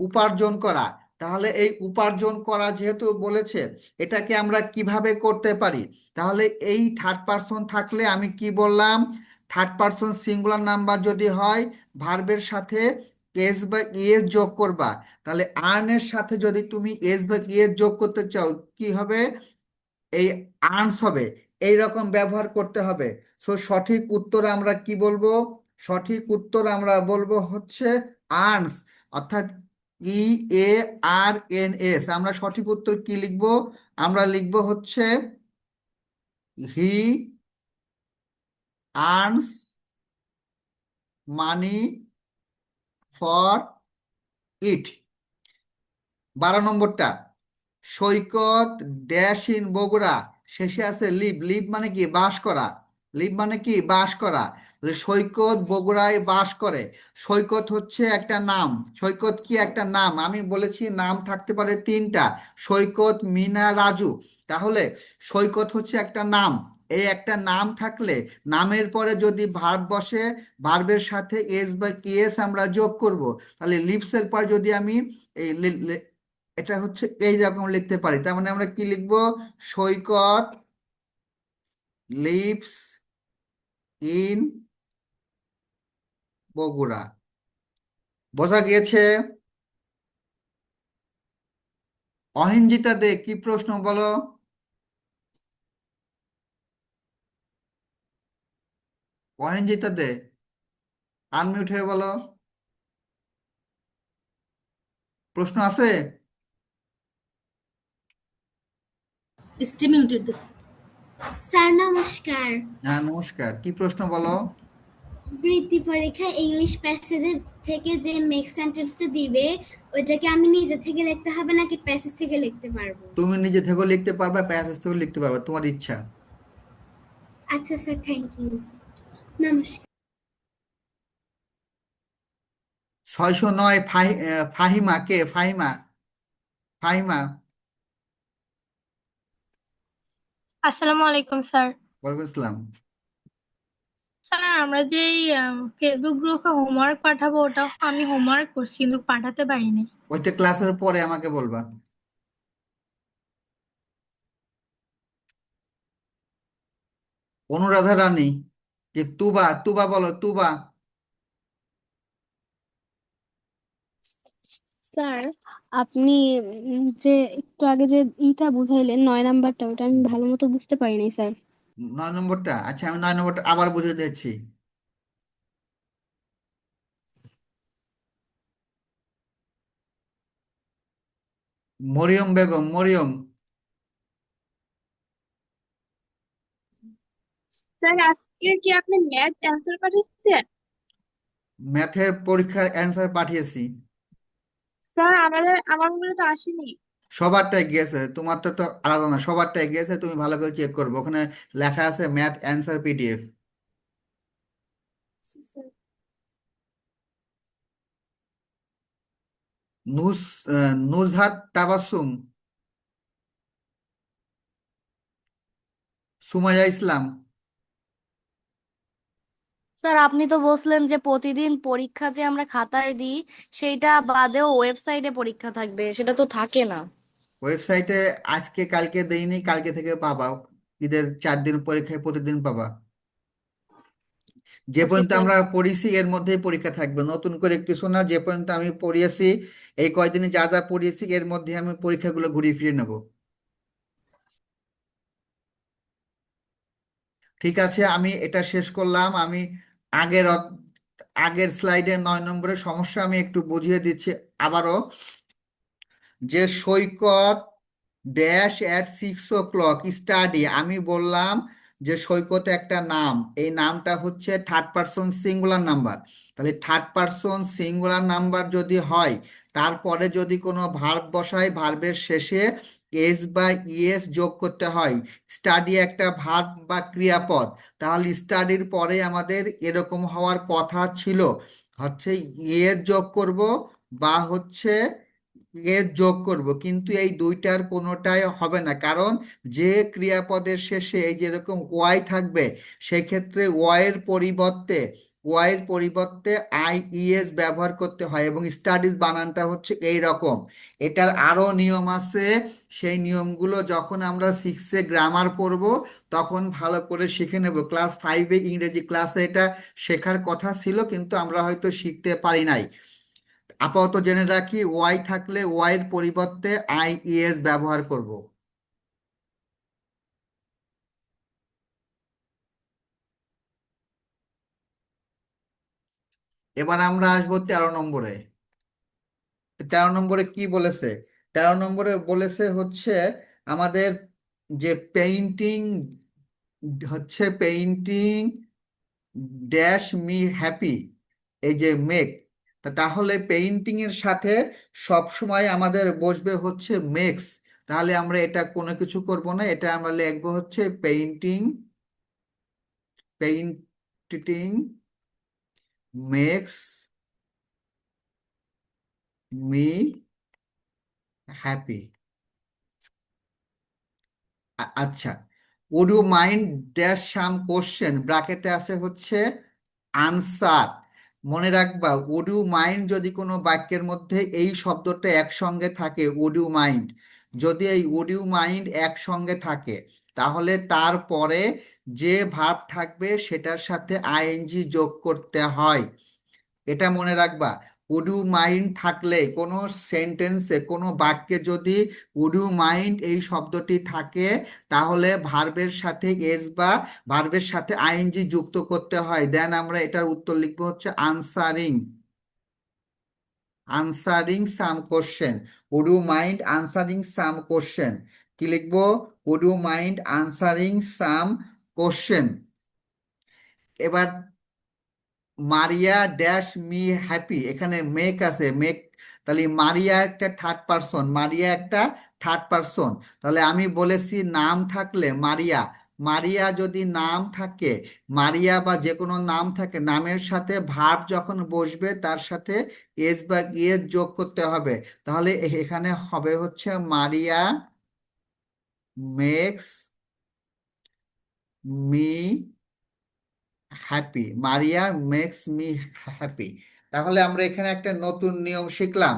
উপার্জন করা। তাহলে এই উপার্জন করা যেহেতু বলেছে, এটাকে আমরা কিভাবে করতে পারি, তাহলে এই থার্ড পারসন থাকলে আমি কি বললাম, থার্ড পারসন সিঙ্গুলার নাম্বার যদি হয়, ভার্বের সাথে এস বা ইএস যোগ করবা। তাহলে আর্নের সাথে যদি তুমি এস বা ইএস যোগ করতে চাও, কি হবে, এই আর্নস হবে, এই রকম ব্যবহার করতে হবে। সো সঠিক উত্তর আমরা কি বলবো, সঠিক উত্তর আমরা বলবো হচ্ছে আর্নস, অর্থাৎ EARNS। আমরা সঠিক উত্তর কি লিখব, আমরা লিখব হচ্ছে হি আর্নস মানি ফর ইট। 12 নম্বরটা, সৈকত ড্যাশ ইন বগুড়া, শেষে আছে লিভ, লিভ মানে কি, বাস করা, লিভ মানে কি, বাস করা। তাহলে সৈকত বগুড়ায় বাস করে, সৈকত হচ্ছে একটা নাম, সৈকত কি একটা নাম, আমি বলেছি নাম থাকতে পারে তিনটা, সৈকত, মিনা, রাজু। তাহলে সৈকত হচ্ছে একটা নাম, এই একটা নাম থাকলে নামের পরে যদি ভার্ব বসে, ভার্বের সাথে এস বা কেএস আমরা যোগ করব। তাহলে লিভসের পর যদি আমি এই এটা হচ্ছে এই রকম লিখতে পারি, তার মানে আমরা কি লিখবো, সৈকত লিভস ইন বগুড়া। বোঝা গিয়েছে? অহিঞ্জিতা দে, কি প্রশ্ন বলো? অহিঞ্জিতা দে, আনমিউট হয়ে বলো, প্রশ্ন আছে? Stay muted this. স্যার নমস্কার। হ্যাঁ নমস্কার, কি প্রশ্ন বলো? বৃত্তি পরীক্ষায় ইংলিশ প্যাসেজের থেকে যে মেক সেন্টেন্সটা দিবে ওইটাকে আমি নিজে থেকে লিখতে হবে নাকি প্যাসেজ থেকে লিখতে পারবো? তুমি নিজে থেকেও লিখতে পারবে, প্যাসেজ থেকেও লিখতে পারবে, তোমার ইচ্ছা। আচ্ছা স্যার, থ্যাংক ইউ। নমস্কার। 609, ফাহিমা, কে ফাহিমা? ফাহিমা, আসসালামু আলাইকুম স্যার। ওয়ালাইকুম আসসালাম। স্যার আমরা যে ফেসবুক গ্রুপে হোমওয়ার্ক পাঠাবো, ওটা আমি হোমওয়ার্ক করছি কিন্তু পাঠাতে পারিনি। ওইটা ক্লাসের পরে আমাকে বলবা। অনুরাধা রানী, যে তুবা, তুবা বলো, তুবা। স্যার, আপনি যে একটু আগে যে ইটা বুঝাইলেন 9 নাম্বারটা, ওটা আমি ভালো মতো বুঝতে পারিনি স্যার। 9 নম্বরটা, আচ্ছা আমি 9 নম্বরটা আবার বুঝিয়ে দিচ্ছি। মরিয়ম বেগম, মরিয়ম। স্যার আজকে কি আপনি ম্যাথ অ্যান্সার পাঠিয়েছেন? ম্যাথের পরীক্ষার অ্যান্সার পাঠিয়েছি। স্যার আমার মোবাইলে তো আসেনি। সবারটাই গিয়েছে, তোমারটা তো আলাদা না, সবারটাই গিয়েছে, তুমি ভালো করে চেক করবে, ওখানে লেখা আছে ম্যাথ অ্যান্সার পিডিএফ। আচ্ছা, স্যার। নুস নুজহাত তাবাসসুম, সুমাইয়া ইসলাম। স্যার আপনি তো বলছিলেন যে প্রতিদিন পরীক্ষা যে আমরা খাতায় দিই সেইটা বাদেও ওয়েবসাইটে পরীক্ষা থাকবে, সেটা তো থাকে না। ওয়েবসাইটে আজকে কালকে দেইনি, কালকে থেকে পাবা। ঈদের 4 দিন পরীক্ষায় প্রতিদিন পাবা। যে ওকে পর্যন্ত স্যার। আমরা পড়িয়েছি এর মধ্যেই পরীক্ষা থাকবে, নতুন করে কিছু না। যে পর্যন্ত আমি পড়িয়েছি, এই কয়দিনে যা যা পড়িয়েছি এর মধ্যে আমি পরীক্ষাগুলো ঘুরিয়ে ফিরিয়ে নেব। ঠিক আছে, আমি এটা শেষ করলাম। আমি আগের আগের স্লাইডে 9 নম্বরের সমস্যা আমি একটু বুঝিয়ে দিচ্ছি আবারও। যে সৈকত ড্যাশ অ্যাট 6 o'clock স্টাডি, আমি বললাম যে সৈকত একটা নাম, এই নামটা হচ্ছে থার্ড পারসন সিঙ্গুলার নাম্বার। তাহলে থার্ড পারসন সিঙ্গুলার নাম্বার যদি হয়, তারপরে যদি কোনো ভার্ব বসায়, ভার্বের শেষে এস বা ইএস যোগ করতে হয়। স্টাডি একটা ভার্ব বা ক্রিয়াপদ, তাহলে স্টাডির পরে আমাদের এরকম হওয়ার কথা ছিল, হচ্ছে ইএস যোগ করব বা হচ্ছে এর যোগ করব, কিন্তু এই দুইটার কোনোটাই হবে না। কারণ যে ক্রিয়াপদের শেষে এই যেরকম ওয়াই থাকবে, সেক্ষেত্রে ওয়াইয়ের পরিবর্তে আইইএস ব্যবহার করতে হয়, এবং স্টাডিজ বানানটা হচ্ছে এই রকম। এটার আরো নিয়ম আছে, সেই নিয়মগুলো যখন আমরা 6-এ গ্রামার পড়ব তখন ভালো করে শিখে নেব। ক্লাস 5-এ ইংরেজি ক্লাসে এটা শেখার কথা ছিল, কিন্তু আমরা হয়তো শিখতে পারি নাই। আপাতত জেনে রাখি, ওয়াই থাকলে ওয়াইয়ের পরিবর্তে আইইএস ব্যবহার করব। এবার আমরা আসবো 13 নম্বরে। 13 নম্বরে কি বলেছে? 13 নম্বরে বলেছে হচ্ছে আমাদের যে পেইন্টিং, হচ্ছে পেইন্টিং ড্যাশ মি হ্যাপি, এই যে মেক, তাহলে পেইন্টিং এর সাথে সব সময় আমাদের বসবে হচ্ছে মেক্স। তাহলে আমরা এটা কোনো কিছু করব না, এটা আমরা লিখবো হচ্ছে পেইন্টিং মেক্স মি হ্যাপি। আচ্ছা, would you mind dash some question, ব্র্যাকেটে আছে হচ্ছে আনসার। মনে রাখবা, উড ইউ মাইন্ড যদি কোনো বাক্যের মধ্যে এই শব্দটা একসঙ্গে থাকে, উড ইউ মাইন্ড, যদি এই উড ইউ মাইন্ড একসঙ্গে থাকে, তাহলে তারপরে যে ভার্ব থাকবে সেটার সাথে আইএনজি যোগ করতে হয়। এটা মনে রাখবা। উড ইউ মাইন্ড থাকলে কোনো সেন্টেন্সে, কোনো বাক্যে যদি উড ইউ মাইন্ড এই শব্দটি থাকে, তাহলে ভার্বের সাথে এস বা ভার্বের সাথে আইএনজি যুক্ত করতে হয়। দেন আমরা এটার উত্তর লিখবো হচ্ছে answering some question. Would you mind answering some question, কি লিখবো? Would you mind answering some question. এবার মারিয়া ড্যাশ মি হ্যাপি, এখানে মেক আছে, মেক, তাহলে মারিয়া একটা থার্ড পারসন, মারিয়া একটা থার্ড পারসন। তাহলে আমি বলেছি নাম থাকলে মারিয়া, মারিয়া যদি নাম থাকে, মারিয়া বা যে কোনো নাম থাকে, নামের সাথে ভার্ব যখন বসবে তার সাথে এস বা ইএস যোগ করতে হবে। তাহলে এখানে হবে হচ্ছে Maria makes me happy, Maria makes me happy. তাহলে আমরা এখানে একটা নতুন নিয়ম শিখলাম,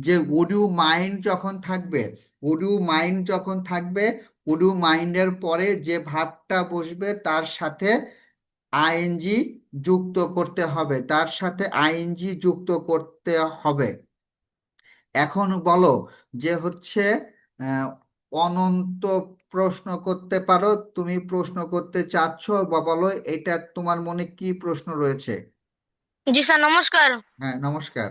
যে উড ইউ মাইন্ড যখন থাকবে, উড ইউ মাইন্ড যখন থাকবে, উড ইউ মাইন্ডের পরে যে ভার্বটা বসবে তার সাথে আইএনজি যুক্ত করতে হবে, তার সাথে আইএনজি যুক্ত করতে হবে। এখন বলো যে হচ্ছে আহ, অনন্ত প্রশ্ন করতে পারো, তুমি প্রশ্ন করতে চাচ্ছ, বা বলো এটা তোমার মনে কি প্রশ্ন রয়েছে? জি স্যার, নমস্কার। হ্যাঁ, নমস্কার।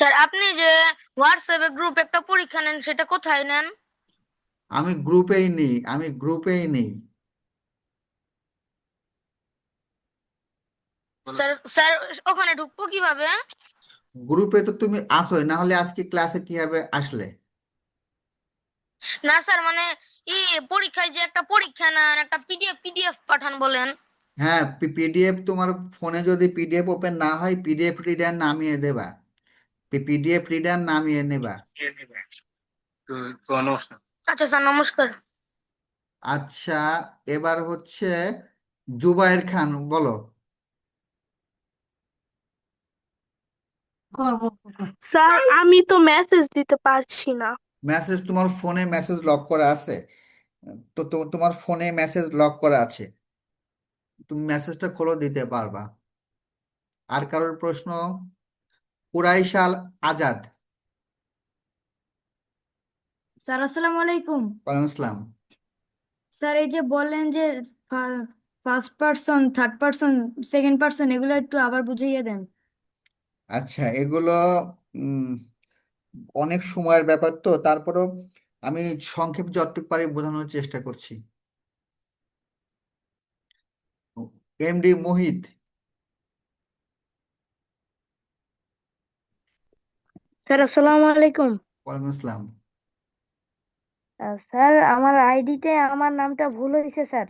স্যার আপনি যে হোয়াটসঅ্যাপে গ্রুপ একটা পরীক্ষা নেন সেটা কোথায় নেন? আমি গ্রুপেই নেই। স্যার স্যার ওখানে ঢুকবো কিভাবে? গ্রুপে তো তুমি আসোই, না হলে আজকে ক্লাসে কিভাবে আসলে? না স্যার মানে ই পরীক্ষায় যে একটা পরীক্ষা নেন একটা পিডিএফ পাঠান বলেন। হ্যাঁ, পিডিএফ তোমার ফোনে যদি পিডিএফ ওপেন না হয়, পিডিএফ রিডার নামিয়ে দেবা, পিডিএফ রিডার নামিয়ে নেবা। আচ্ছা স্যার নমস্কার। আচ্ছা, এবার হচ্ছে জুবায়ের খান, বলো। স্যার আমি তো মেসেজ দিতে পারছি না। মেসেজ তোমার ফোনে মেসেজ লক করা আছে? তোমার ফোনে মেসেজ লক করা আছে, তুমি মেসেজটা খোলো, দিতে পারবা। আর কারোর প্রশ্ন? কুরাইশাল আজাদ। স্যার আসসালামু আলাইকুম। ওয়ালাইকুম আসসালাম। স্যার এই যে বললেন যে first person, third person, second person এগুলো একটু আবার বুঝিয়ে দেন। আচ্ছা, এগুলো উম, অনেক সময়ের ব্যাপার, তো তারপরেও আমি সংক্ষেপ যতটুকু পারি বোঝানোর চেষ্টা করছি। এমডি মোহিত। স্যার আসসালামু আলাইকুম। ওয়ালাইকুম আসসালাম। স্যার আমার আইডিতে আমার নামটা ভুল হয়েছে স্যার।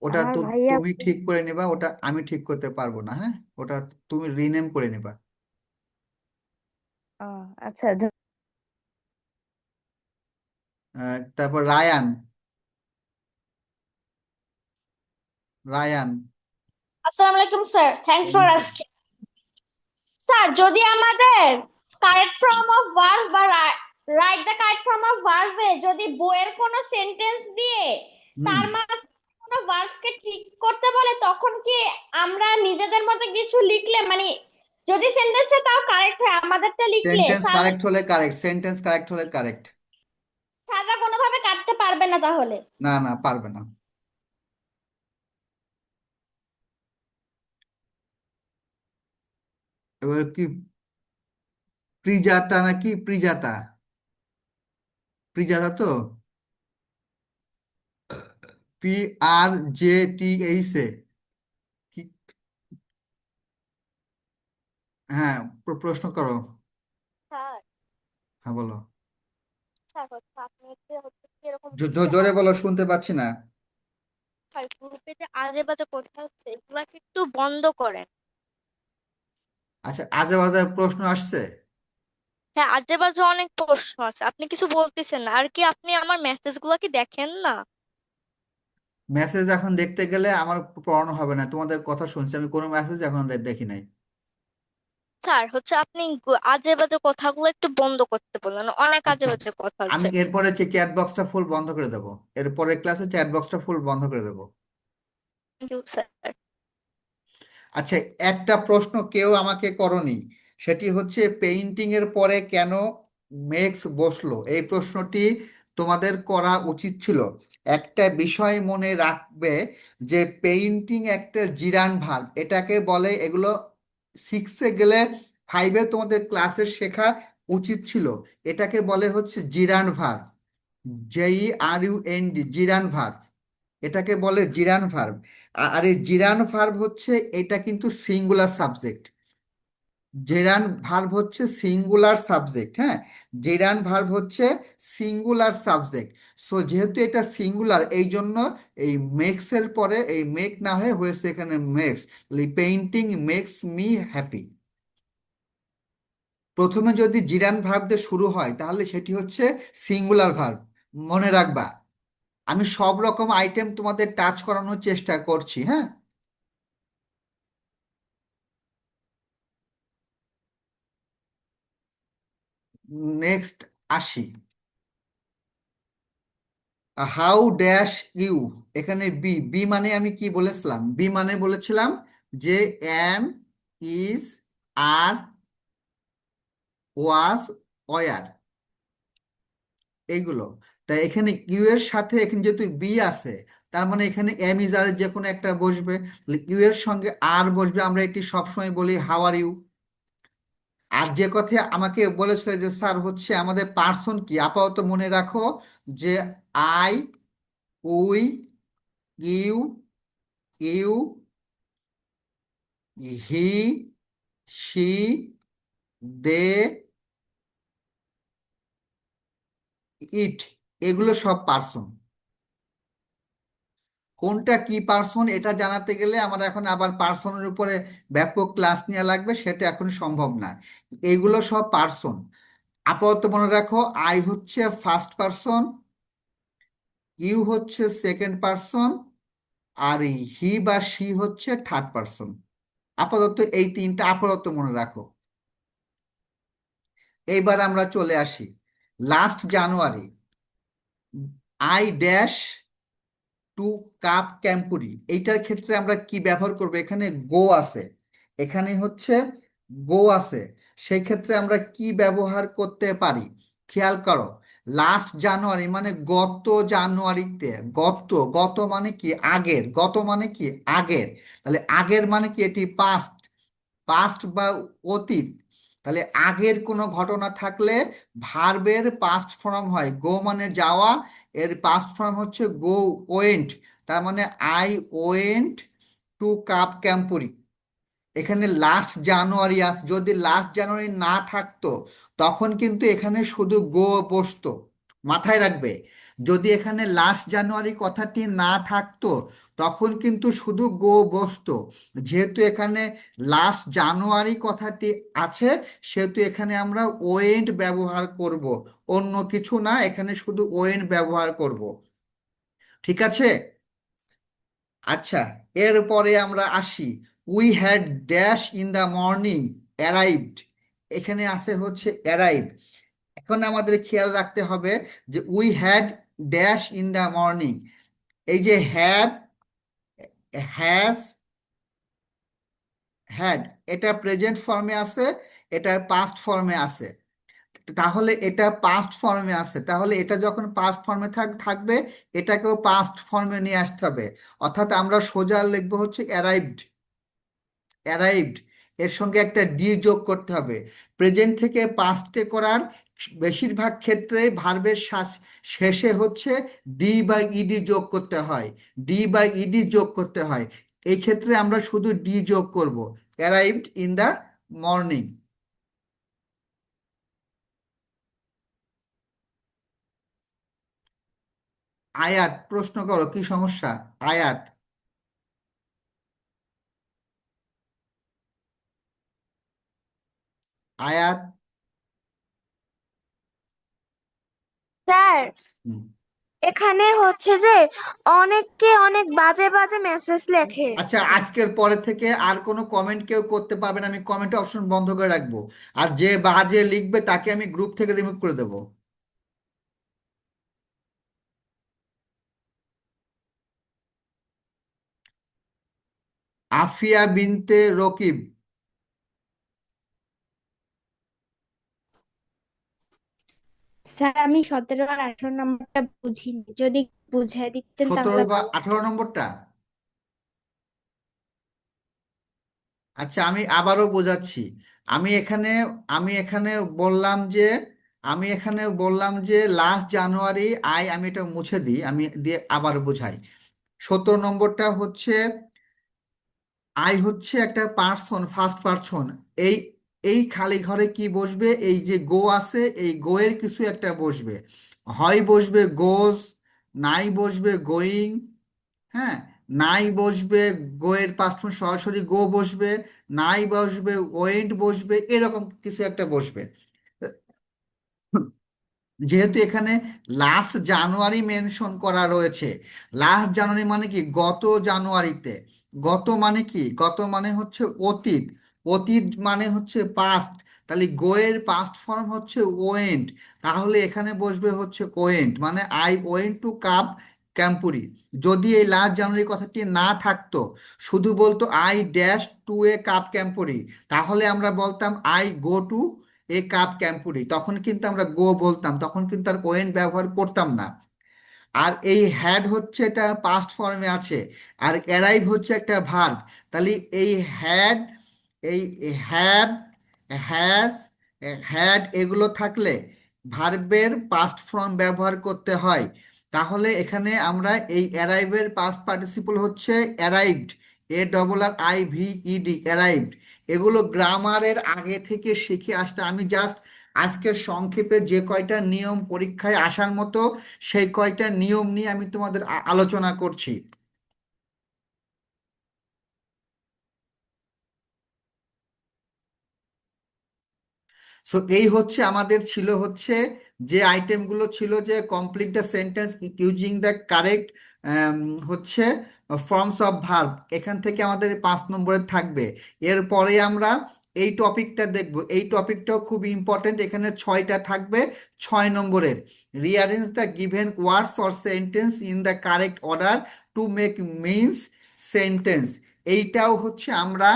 ওটা আমার তো ভাইয়া তুমি ঠিক করে নিবা, ওটা আমি ঠিক করতে পারবো না, হ্যাঁ? ওটা তুমি রিনেম করে নিবা। আচ্ছা তারপর রায়ান। রায়ান। আসসালামু আলাইকুম স্যার, থ্যাঙ্কস ওয়ালাইকুম ফর আসসালাম। আস্কিং। স্যার যদি আমাদের কারেক্ট ফর্ম অফ ভার্ব বা write the correct form of ভার্বে যদি বইয়ের কোনো সেন্টেন্স দিয়ে হুম। তার মাঝে কোনো ভার্বকে ঠিক করতে বলে তখন কি আমরা নিজেদের মতো কিছু লিখলে মানে যদি সেন্টেন্সটা তাও কারেক্ট হয় আমাদেরটা লিখলে সেন্টেন্স কারেক্ট হলে কারেক্ট, সেন্টেন্স কারেক্ট হলে কারেক্ট। স্যাররা কোনোভাবে কাটতে পারবে না তাহলে? না, না, পারবে না। এবার কি প্রিজাতা নাকি প্রিজাতা? প্রিজাতা তো, PRJTH কি? হ্যাঁ, প্রশ্ন করো। স্যার হ্যাঁ, বলো। স্যার হচ্ছে আপনি যে হচ্ছে কি এরকম জোরে বলো, শুনতে পাচ্ছি না। স্যার গ্রুপে যে আজে বাজে কথা হচ্ছে এগুলাকে একটু বন্ধ করেন। আচ্ছা, আজে বাজে প্রশ্ন আসছে? হ্যাঁ আজে বাজে অনেক প্রশ্ন আছে, আপনি কিছু বলতেছেন না আর কি, আপনি আমার মেসেজ গুলা কি দেখেন না? মেসেজ এখন দেখতে গেলে আমার পড়ানো হবে না, তোমাদের কথা শুনছি, আমি কোনো মেসেজ এখন দেখি নাই। স্যার হচ্ছে আপনি আজে বাজে কথাগুলো একটু বন্ধ করতে বললেন, অনেক আজে আচ্ছা, বাজে কথা আমি হচ্ছে। এরপরে চ্যাট বক্সটা ফুল বন্ধ করে দেবো, এরপরে ক্লাসে চ্যাট বক্সটা ফুল বন্ধ করে দেবো। Thank you sir. আচ্ছা, একটা প্রশ্ন কেউ আমাকে করনি, সেটি হচ্ছে পেইন্টিং এর পরে কেন মেক্স বসলো, এই প্রশ্নটি তোমাদের করা উচিত ছিল। একটা বিষয় মনে রাখবে যে পেইন্টিং একটা জিরান ভার্ব, এটাকে বলে, এগুলো সিক্সে গেলে ফাইভে তোমাদের ক্লাসে শেখা উচিত ছিল। এটাকে বলে হচ্ছে জিরান ভার্ব, JERUND, জিরান ভার্ব। এটাকে বলে জিরান ভার্ব। আর এই জিরান ভার্ব হচ্ছে, এটা কিন্তু সিঙ্গুলার সাবজেক্ট। জেরান ভার্ব হচ্ছে সিঙ্গুলার সাবজেক্ট, হ্যাঁ, জেরান ভার্ব হচ্ছে সিঙ্গুলার সাবজেক্ট। সো যেহেতু এটা সিঙ্গুলার, এই জন্য এই মেক্স এর পরে এই মেক না হয়ে হয়েছে এখানে makes. Painting makes me happy. প্রথমে যদি জিরান ভার্ব দিয়ে শুরু হয় তাহলে সেটি হচ্ছে সিঙ্গুলার ভার্ব, মনে রাখবা। আমি সব রকম আইটেম তোমাদের টাচ করানোর চেষ্টা করছি, হ্যাঁ। নেক্সট আসি। হাউ ড্যাশ ইউ, এখানে বি, বি মানে আমি কি বলেছিলাম? বি মানে বলেছিলাম যে am, is, are, was, were, এইগুলো। তাই এখানে ইউ এর সাথে এখানে যেহেতু বি আছে, তার মানে এখানে এম, ইজ, আর যে কোনো একটা বসবে। ইউ এর সঙ্গে আর বসবে, আমরা এটি সবসময় বলি হাউ আর ইউ। আর যে কথা আমাকে বলেছিল যে স্যার হচ্ছে আমাদের পার্সন কি, আপাতত মনে রাখো যে I, we, you, you, he, she, they, it, এগুলো সব পার্সন। কোনটা কি পার্সন এটা জানাতে গেলে আমার এখন আবার পার্সনের উপরে ব্যাপক ক্লাস নেওয়া লাগবে, সেটা এখন সম্ভব না। এগুলো সব পার্সন। আপাতত মনে রাখো আই হচ্ছে ফার্স্ট পার্সন, ইউ হচ্ছে সেকেন্ড পার্সন, আর হি বা সি হচ্ছে থার্ড পার্সন। আপাতত এই তিনটা আপাতত মনে রাখো। এইবার আমরা চলে আসি last January, I dash to cub camporee, এইটার ক্ষেত্রে আমরা কি ব্যবহার করব? এখানে গো আছে, এখানে হচ্ছে গো আছে, সেই ক্ষেত্রে আমরা কি ব্যবহার করতে পারি? খেয়াল করো, লাস্ট জানুয়ারি মানে গত জানুয়ারিতে, গত, গত মানে কি আগের, গত মানে কি আগের, তাহলে আগের মানে কি এটি পাস্ট, পাস্ট বা অতীত। তাহলে আগের কোনো ঘটনা থাকলে ভার্বের পাস্ট ফর্ম হয়, গো মানে যাওয়া, এর পাস্ট ফর্ম হচ্ছে গো ওয়েন্ট। তার মানে আই ওয়েন্ট টু কাপ ক্যাম্পুরি। এখানে লাস্ট জানুয়ারি যদি লাস্ট জানুয়ারি না থাকতো তখন কিন্তু এখানে শুধু গো বসতো। মাথায় রাখবে, যদি এখানে লাস্ট জানুয়ারি কথাটি না থাকতো তখন কিন্তু শুধু গো বসতো। যেহেতু এখানে লাস্ট জানুয়ারি কথাটি আছে সেহেতু এখানে আমরা ওয়েন্ট ব্যবহার করব, অন্য কিছু না, এখানে শুধু ওয়েন্ট ব্যবহার করব। ঠিক আছে? আচ্ছা, এরপরে আমরা আসি, we had dash in the morning arrived, এখানে আছে হচ্ছে অ্যারাইভ। এখন আমাদের খেয়াল রাখতে হবে যে we had dash in the morning, এই যে হ্যাড, হ্যাজ, হ্যাড, এটা প্রেজেন্ট ফর্মে আছে, এটা পাস্ট ফর্মে আছে। তাহলে এটা পাস্ট ফর্মে আছে, তাহলে এটা যখন পাস্ট ফর্মে থাকবে এটাকেও পাস্ট ফর্মে নিয়ে আসতে হবে। অর্থাৎ আমরা সোজা লিখবো হচ্ছে অ্যারাইভড, অ্যারাইভড, এর সঙ্গে একটা ডি যোগ করতে হবে। প্রেজেন্ট থেকে পাস্টে করার বেশিরভাগ ক্ষেত্রে ভার্বের শেষে হচ্ছে ডি বা ইডি যোগ করতে হয়, ডি বা ইডি যোগ করতে হয়। এই ক্ষেত্রে আমরা শুধু ডি যোগ করব, অ্যারাইভড ইন দ্য মর্নিং। আয়াত, প্রশ্ন করো, কি সমস্যা? আয়াত, আয়াত। স্যার হুম। এখানে হচ্ছে যে অনেককে অনেক বাজে বাজে মেসেজ লেখে। আচ্ছা, আজকের পরে থেকে আর কোনো কমেন্ট কেউ করতে পারবে না, আমি কমেন্ট অপশন বন্ধ করে রাখবো। আর যে বাজে লিখবে তাকে আমি গ্রুপ থেকে রিমুভ করে দেবো। আফিয়া বিনতে রকিব, স্যার আমি 17 আর 18 নম্বরটা বুঝিনি, যদি বুঝিয়ে দিতেন 17 তাহলে বা ভালো। 18 নম্বরটা? আচ্ছা, আমি আবারও বোঝাচ্ছি। আমি এখানে আমি এখানে বললাম যে আমি এখানে বললাম যে লাস্ট জানুয়ারি আই, আমি এটা মুছে দিই, আমি দিয়ে আবার বোঝাই। 17 নম্বরটা হচ্ছে আই হচ্ছে একটা পার্সন, ফার্স্ট পার্সন। এই এই খালি ঘরে কি বসবে? এই যে গো আছে, এই গো এর কিছু একটা বসবে, হয় বসবে গোজ, নাই বসবে গোয়িং, হ্যাঁ, নাই বসবে, গো এর পাস্ট ফর্ম সরাসরি গো বসবে, নাই বসবে ওয়েন্ট বসবে, এরকম কিছু একটা বসবে। যেহেতু এখানে লাস্ট জানুয়ারি মেনশন করা রয়েছে, লাস্ট জানুয়ারি মানে কি গত জানুয়ারিতে, গত মানে কি, গত মানে হচ্ছে অতীত, অতীত মানে হচ্ছে পাস্ট, তাহলে গোয়ের পাস্ট ফর্ম হচ্ছে ওয়েন্ট, তাহলে এখানে বসবে হচ্ছে ওয়েন্ট, মানে I went to cub camporee. যদি এই লাস্ট জানুয়ারি কথাটি না থাকতো, শুধু বলতো I dash to a cub camporee, তাহলে আমরা বলতাম I go to a cub camporee, তখন কিন্তু আমরা গো বলতাম, তখন কিন্তু আর ওয়েন ব্যবহার করতাম না। আর এই হ্যাড হচ্ছে এটা পাস্ট ফর্মে আছে, আর অ্যারাইভ হচ্ছে একটা ভার্ব, তাহলে এই হ্যাড, এই হ্যাভ, হ্যাজ, হ্যাড এগুলো থাকলে ভার্বের পাস্ট ফর্ম ব্যবহার করতে হয়। তাহলে এখানে আমরা এই অ্যারাইভের পাস্ট পার্টিসিপল হচ্ছে অ্যারাইভড, ARRIVED, অ্যারাইভড। এগুলো গ্রামারের আগে থেকে শিখে আসতে, আমি জাস্ট আজকে সংক্ষেপে যে কয়টা নিয়ম পরীক্ষায় আসার মতো সেই কয়টা নিয়ম নিয়ে আমি তোমাদের আলোচনা করছি। সো এই হচ্ছে আমাদের ছিল হচ্ছে যে আইটেমগুলো ছিল, যে complete the sentence using the correct হচ্ছে ফর্মস অফ ভার্ব। এখান থেকে আমাদের 5 নম্বরে থাকবে। এরপরে আমরা এই টপিকটা দেখব, এই টপিকটাও খুব ইম্পর্টেন্ট, এখানে 6টা থাকবে 6 নম্বরের। Rearrange the given words or sentence in the correct order to make means sentence. এইটাও হচ্ছে আমরা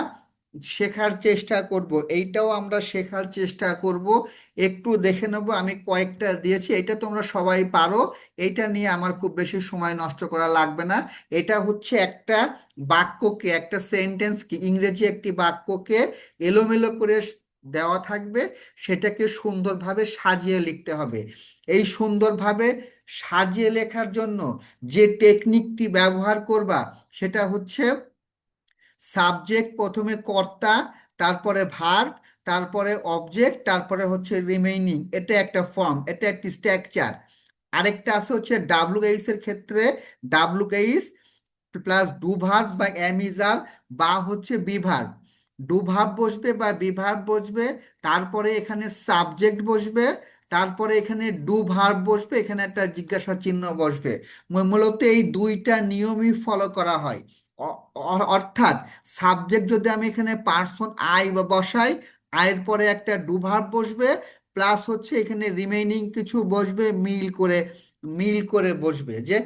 শেখার চেষ্টা করব, এইটাও আমরা শেখার চেষ্টা করব। একটু দেখে নেব, আমি কয়েকটা দিয়েছি, এটা তোমরা সবাই পারো, এইটা নিয়ে আমার খুব বেশি সময় নষ্ট করা লাগবে না। এটা হচ্ছে একটা বাক্যকে, একটা সেন্টেন্সকে, ইংরেজি একটি বাক্যকে এলোমেলো করে দেওয়া থাকবে, সেটাকে সুন্দরভাবে সাজিয়ে লিখতে হবে। এই সুন্দরভাবে সাজিয়ে লেখার জন্য যে টেকনিকটি ব্যবহার করবা সেটা হচ্ছে সাবজেক্ট, প্রথমে কর্তা, তারপরে ভার্ব, তারপরে অবজেক্ট, তারপরে হচ্ছে রিমেইনিং। এটা একটা ফর্ম, এটা একটি স্ট্রাকচার। আরেকটা আছে হচ্ছে WH এর ক্ষেত্রে WH প্লাস ডু ভার্ব বা অ্যামিজার বা হচ্ছে বিভার্ব। ডু ভার্ব বসবে বা বিভার্ব বসবে, তারপরে এখানে সাবজেক্ট বসবে, তারপরে এখানে ডু ভার্ব বসবে, এখানে একটা জিজ্ঞাসা চিহ্ন বসবে। মূলত এই দুইটা নিয়মই ফলো করা হয়। অর্থাৎ সাবজেক্ট যদি আমি এখানে পার্সন আই বা বসাই, আয়ের পরে একটা ডু ভার্ব বসবে, প্লাস হচ্ছে এখানে রিমেইনিং কিছু বসবে, মিল করে বসবে, যে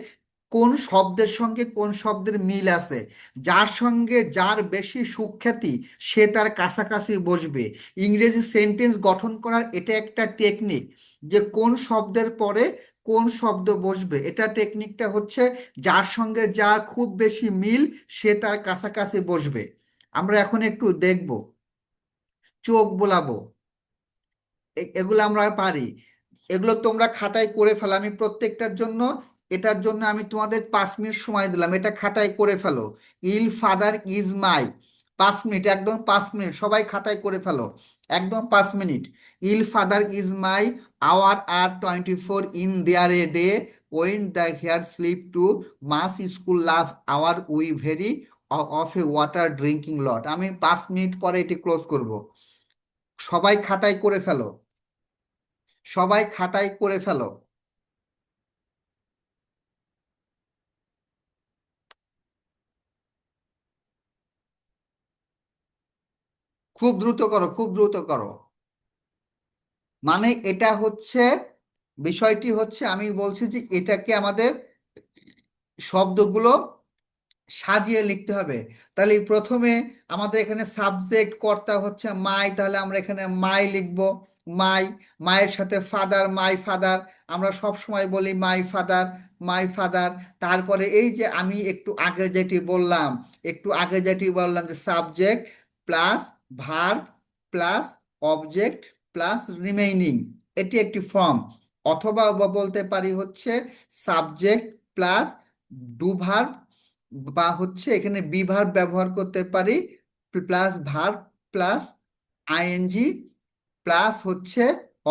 কোন শব্দের সঙ্গে কোন শব্দের মিল আছে, যার সঙ্গে যার বেশি সুখ্যাতি সে তার কাছাকাছি বসবে। ইংরেজি সেন্টেন্স গঠন করার এটা একটা টেকনিক, যে কোন শব্দের পরে কোন শব্দ বসবে। এটা টেকনিকটা হচ্ছে যার সঙ্গে যার খুব বেশি মিল সে তার কাছাকাছি বসবে। আমরা এখন একটু দেখব, চোখ বোলাবো, এগুলো আমরা পারি। এগুলো তোমরা খাতায় করে ফেলো, আমি প্রত্যেকটার জন্য, এটার জন্য আমি তোমাদের 5 মিনিট সময় দিলাম, এটা খাতায় করে ফেলো। Ill father is my, 5 minute, একদম 5 মিনিট, সবাই খাতায় করে ফেলো, একদম 5 minute. Ill father is my, hour are 24 in there a day, when the hair sleep to mass school love hour we very of a water drinking lot. আমি 5 minute পরে এটি close করব। সবাই খাতায় করে ফেলো, সবাই খাতায় করে ফেলো। খুব দ্রুত করো, খুব দ্রুত করো। মানে এটা হচ্ছে, বিষয়টি হচ্ছে, আমি বলছি যে এটাকে আমাদের শব্দগুলো সাজিয়ে লিখতে হবে। তাহলে প্রথমে আমাদের এখানে সাবজেক্ট কর্তা হচ্ছে মাই, তাহলে আমরা এখানে মাই লিখব। মাই, মায়ের সাথে ফাদার, মাই ফাদার, আমরা সব সময় বলি মাই ফাদার, মাই ফাদার। তারপরে এই যে আমি একটু আগে যেটি বললাম যে subject plus verb plus object plus remaining, এটি একটি ফর্ম। অথবা বলতে পারি হচ্ছে সাবজেক্ট প্লাস ডু ভার্ব, বা হচ্ছে এখানে বি ভার্ব ব্যবহার করতে পারি, plus verb plus ING plus হচ্ছে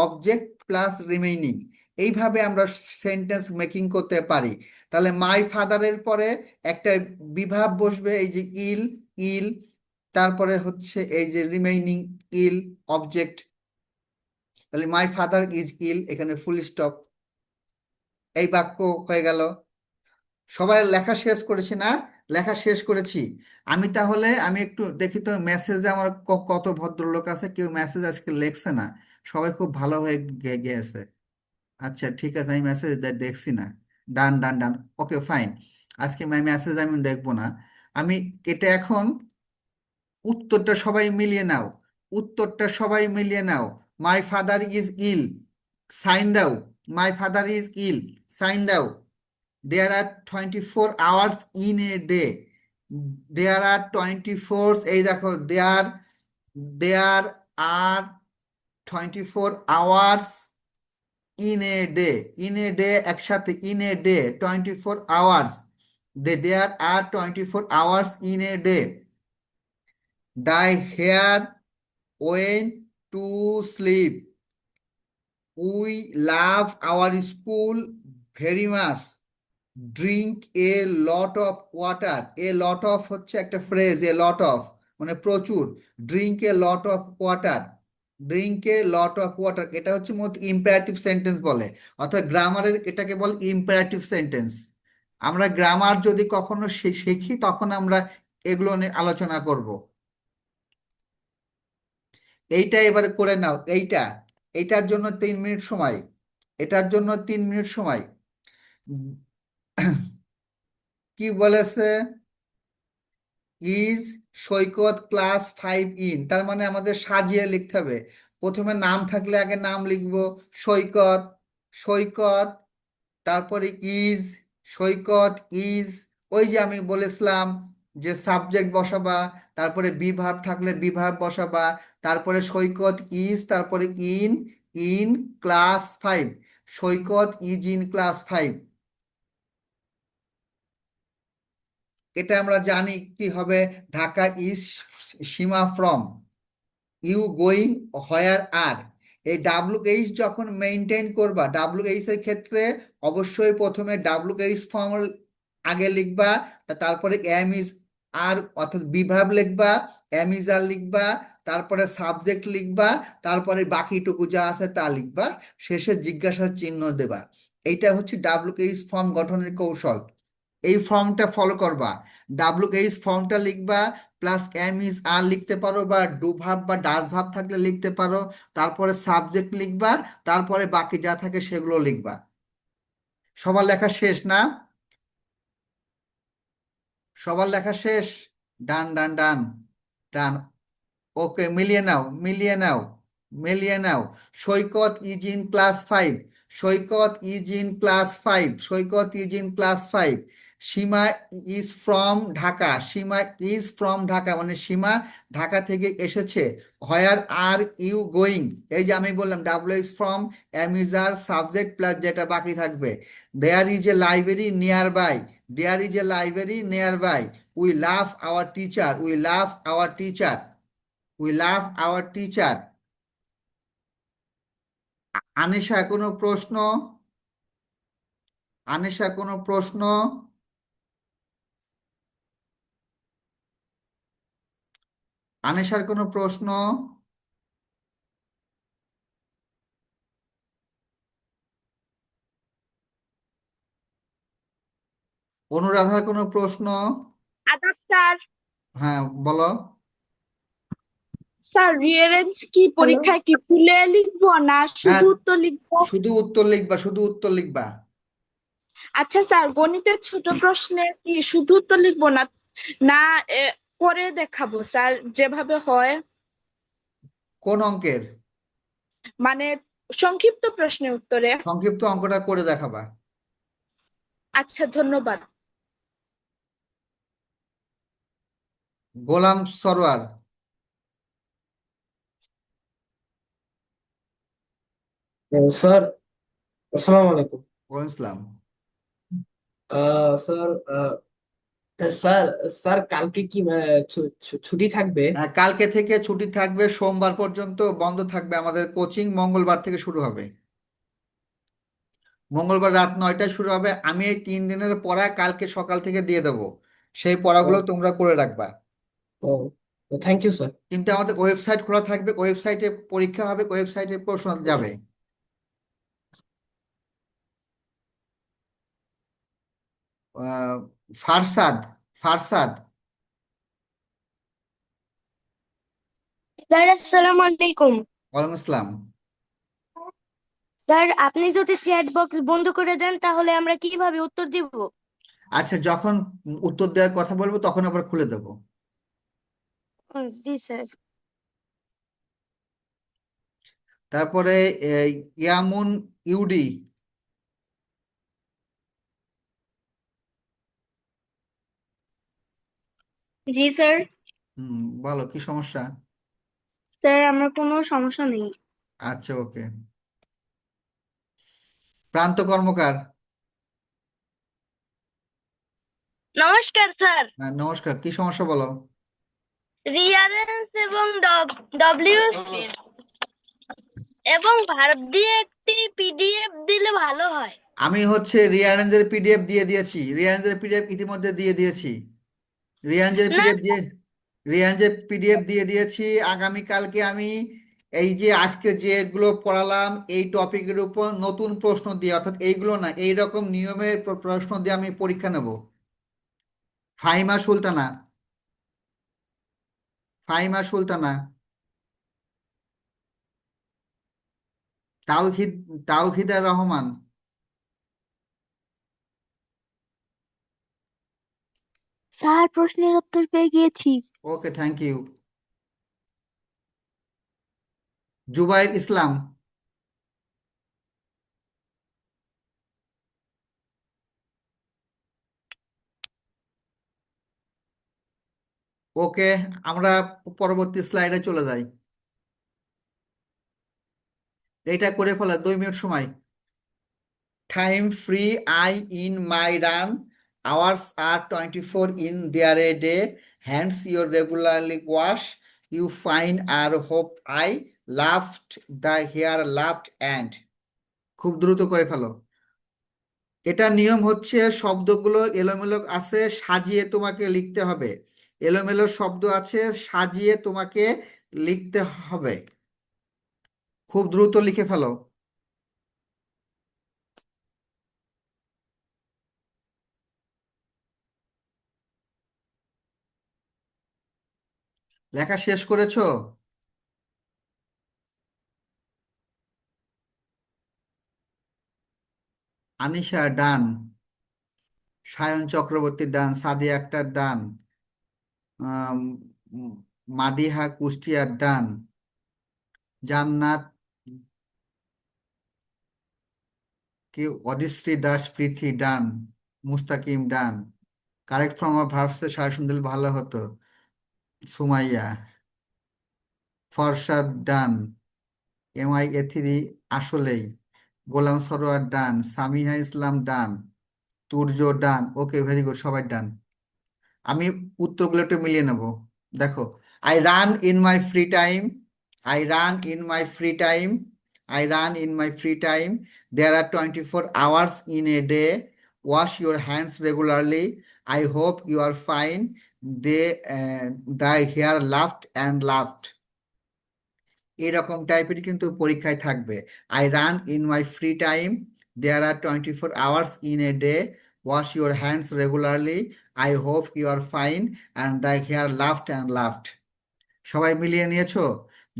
অবজেক্ট প্লাস রিমেইনিং। এইভাবে আমরা সেন্টেন্স মেকিং করতে পারি। তাহলে মাই ফাদারের পরে একটা বিভাব বসবে, এই যে ইল, ইল, তারপরে হচ্ছে এই যে রিমেইনিং ইল অবজেক্ট। তাহলে মাই ফাদার ইজ ইল, এখানে ফুল স্টপ, এই বাক্য হয়ে গেল। সবাই লেখা শেষ করেছি না? লেখা শেষ করেছি। আমি একটু দেখি তো মেসেজে আমার কত ভদ্রলোক আছে, কেউ মেসেজ আজকে লেখছে না, সবাই খুব ভালো হয়ে গিয়েছে। আচ্ছা ঠিক আছে, আমি মেসেজ দেখছি না। ডান ডান ডান, ওকে ফাইন। আজকে মেসেজ আমি দেখবো না। আমি এটা এখন উত্তরটা সবাই মিলিয়ে নাও, উত্তরটা সবাই মিলিয়ে নাও। My father is ill, sign দাও। My father is ill, sign দাও। There are 24 hours in a day. There are 24, এই দেখো, there are 24 hours in a day. In a day একসাথে in a day 24 hours. There are 24 hours in a day. The hair went to sleep. We love our school very much. Drink a lot of water. A lot of হচ্ছে একটা phrase, a lot of মানে প্রচুর। Drink a lot of water. Drink a lot of water এটা হচ্ছে মূলত imperative sentence বলে, অর্থাৎ গ্রামারের এটাকে বলে ইম্পারেটিভ সেন্টেন্স। আমরা গ্রামার যদি কখনো শিখি তখন আমরা এগুলো নিয়ে আলোচনা করব। এইটা এবারে করে নাও। এইটার জন্য 3 মিনিট সময়, এটার জন্য 3 মিনিট সময়। কি বলেছে? ইজ সৈকত ক্লাস 5 ইন, তার মানে আমাদের সাজিয়ে লিখতে হবে। প্রথমে নাম থাকলে আগে নাম লিখবো, সৈকত, সৈকত, তারপরে ইজ, সৈকত ইজ। ওই যে আমি বলেছিলাম যে সাবজেক্ট বসাবা, তারপরে বি ভার্ব থাকলে বি ভার্ব বসাবা, তারপরে সৈকত ইজ, তারপরে in, in class 5, Saikat is in class 5। এটা আমরা জানি কি হবে, Dhaka is Sima from, you going where are. এই WH যখন মেনটেন করবা, WH এর ক্ষেত্রে অবশ্যই প্রথমে WH ফর্ম আগে লিখবা, তারপরে এম ইজ আর অর্থাৎ বিভাব লিখবা, এম ইজ আর লিখবা, তারপরে সাবজেক্ট লিখবা, তারপরে বাকিটুকু যা আছে তা লিখবা, শেষে জিজ্ঞাসার চিহ্ন দেবা। এইটা হচ্ছে WH ফর্ম গঠনের কৌশল। এই ফর্মটা ফলো করবা। WH ফর্মটা লিখবা, প্লাস এম ইজ আর লিখতে পারো, বা ডু ভার্ব বা ডাজ ভার্ব থাকলে লিখতে পারো, তারপরে সাবজেক্ট লিখবা, তারপরে বাকি যা থাকে সেগুলো লিখবা। সবার লেখা শেষ না? সবার লেখা শেষ? ডান ডান ডান ডান। ওকে, মিলিয়ে নাও, মিলিয়ে নাও, মিলিয়ে নাও। Saikat is in class 5, Saikat is in class 5, Saikat is in class 5। Sima is from Dhaka, Sima is from Dhaka মানে সীমা ঢাকা থেকে এসেছে। হোয়ার আর ইউ গোয়িং, এই যে আমি বললাম WH from, am is are, subject plus যেটা বাকি থাকবে। There is a library nearby, there is a library nearby. We love our teacher, we love our teacher, we love our teacher. Anisha কোনো প্রশ্ন? আনিশা কোনো প্রশ্ন? আনিশার কোনো প্রশ্ন? অনুরাধার কোনো প্রশ্ন? আদাব স্যার। হ্যাঁ বলো। স্যার রিয়ারেঞ্জ কি পরীক্ষায় কি তুলে লিখবো না হ্যাঁ, শুধু উত্তর লিখবো? শুধু উত্তর লিখবা, শুধু উত্তর লিখবা। আচ্ছা স্যার, গণিতের ছোট প্রশ্নে কি শুধু উত্তর লিখবো না না করে দেখাবো স্যার যেভাবে হয়? কোন অঙ্কের? মানে সংক্ষিপ্ত প্রশ্নের উত্তরে। সংক্ষিপ্ত অঙ্কটা করে দেখাবা। আচ্ছা ধন্যবাদ। গোলাম সরোয়ার। স্যার আসসালামু আলাইকুম। ওয়ালাইকুম আসসালাম। স্যার স্যার স্যার কালকে কি ছুটি থাকবে? হ্যাঁ, কালকে থেকে ছুটি থাকবে, সোমবার পর্যন্ত বন্ধ থাকবে। আমাদের কোচিং মঙ্গলবার থেকে শুরু হবে, মঙ্গলবার রাত 9টায় শুরু হবে। আমি এই 3 দিনের পড়া কালকে সকাল থেকে দিয়ে দেবো, সেই পড়াগুলো তোমরা করে রাখবা। ও থ্যাংক ইউ স্যার। কিন্তু আমাদের ওয়েবসাইট খোলা থাকবে, ওয়েবসাইটে পরীক্ষা হবে, ওয়েবসাইটে প্রশ্ন যাবে। ফারসাদ, ফারসাদ। স্যার আসসালামু আলাইকুম। ওয়ালাইকুম আসসালাম। স্যার আপনি যদি চ্যাট বক্স বন্ধ করে দেন তাহলে আমরা কিভাবে উত্তর দিব? আচ্ছা, যখন উত্তর দেওয়ার কথা বলবো তখন আবার খুলে দেবো। জি স্যার। তারপরে ইয়ামুন ইউডি। জি স্যার। বলো কি সমস্যা? স্যার আমার কোনো সমস্যা নেই। আচ্ছা, ওকে। প্রান্ত কর্মকার। নমস্কার স্যার। নমস্কার, কি সমস্যা বলো? রিয়ারেন্স এবং ডব্লিউসি এবং ভার্ব দিয়ে একটি পিডিএফ দিলে ভালো হয়। আমি রিয়ারেঞ্জের পিডিএফ দিয়ে দিয়েছি, রিয়ারেঞ্জের পিডিএফ ইতিমধ্যে দিয়ে দিয়েছি। রিয়ারেঞ্জের না পিডিএফ দিয়ে রিয়ারেঞ্জের পিডিএফ দিয়ে দিয়েছি। আগামীকালকে আমি এই যে আজকে যেগুলো পড়ালাম এই টপিকের উপর নতুন প্রশ্ন দিয়ে, অর্থাৎ এইগুলো না, এই রকম নিয়মের প্রশ্ন দিয়ে আমি পরীক্ষা নেব। ফাহিমা সুলতানা, ফাহিমা সুলতানা, তাওহিদ, তাওহিদা রহমান। স্যার প্রশ্নের উত্তর পেয়ে গিয়েছি। ওকে, থ্যাংক ইউ। জুবাইর ইসলাম। ওকে, আমরা পরবর্তী স্লাইডে চলে যাই। এইটা করে ফেলা 2 মিনিট সময়। Time free I in my run, hours are 24 in there a day, hands your regularly wash, you fine are hope I laughed the hare laughed and. খুব দ্রুত করে ফেলো। এটা নিয়ম শব্দগুলো এলোমেলো আছে, সাজিয়ে তোমাকে লিখতে হবে। এলোমেলো শব্দ আছে, সাজিয়ে তোমাকে লিখতে হবে। খুব দ্রুত লিখে ফেলো। লেখা শেষ করেছো? আনিশা ডান, সায়ন চক্রবর্তী ডান, সাদিয়া আক্তার ডান, আম, উম, মাদিহা কুষ্টিয়ার ডান, জান্নাত কি, Adishri Das Prithvi done, Mustakim done. Correct form of verbs এ সাজেশন দিলে ভালো হতো। Sumaiya, Farshad done, MI A3 আসলেই, Golam Sarwar done, Samiha Islam done, Turjo done. Okay, very good, সবাই ডান। আমি উত্তরগুলো একটু মিলিয়ে নেব। দেখো, I run in my free time, I run in my free time, I run in my free time, there are 24 hours in a day, wash your hands regularly, I hope you are fine, they the hare laughed and laughed. এরকম টাইপের কিন্তু পরীক্ষায় থাকবে। I run in my free time, there are 24 hours in a day, wash your hands regularly, I hope you are fine, and the hare laughed and laughed. সবাই মিলিয়ে নিয়েছো?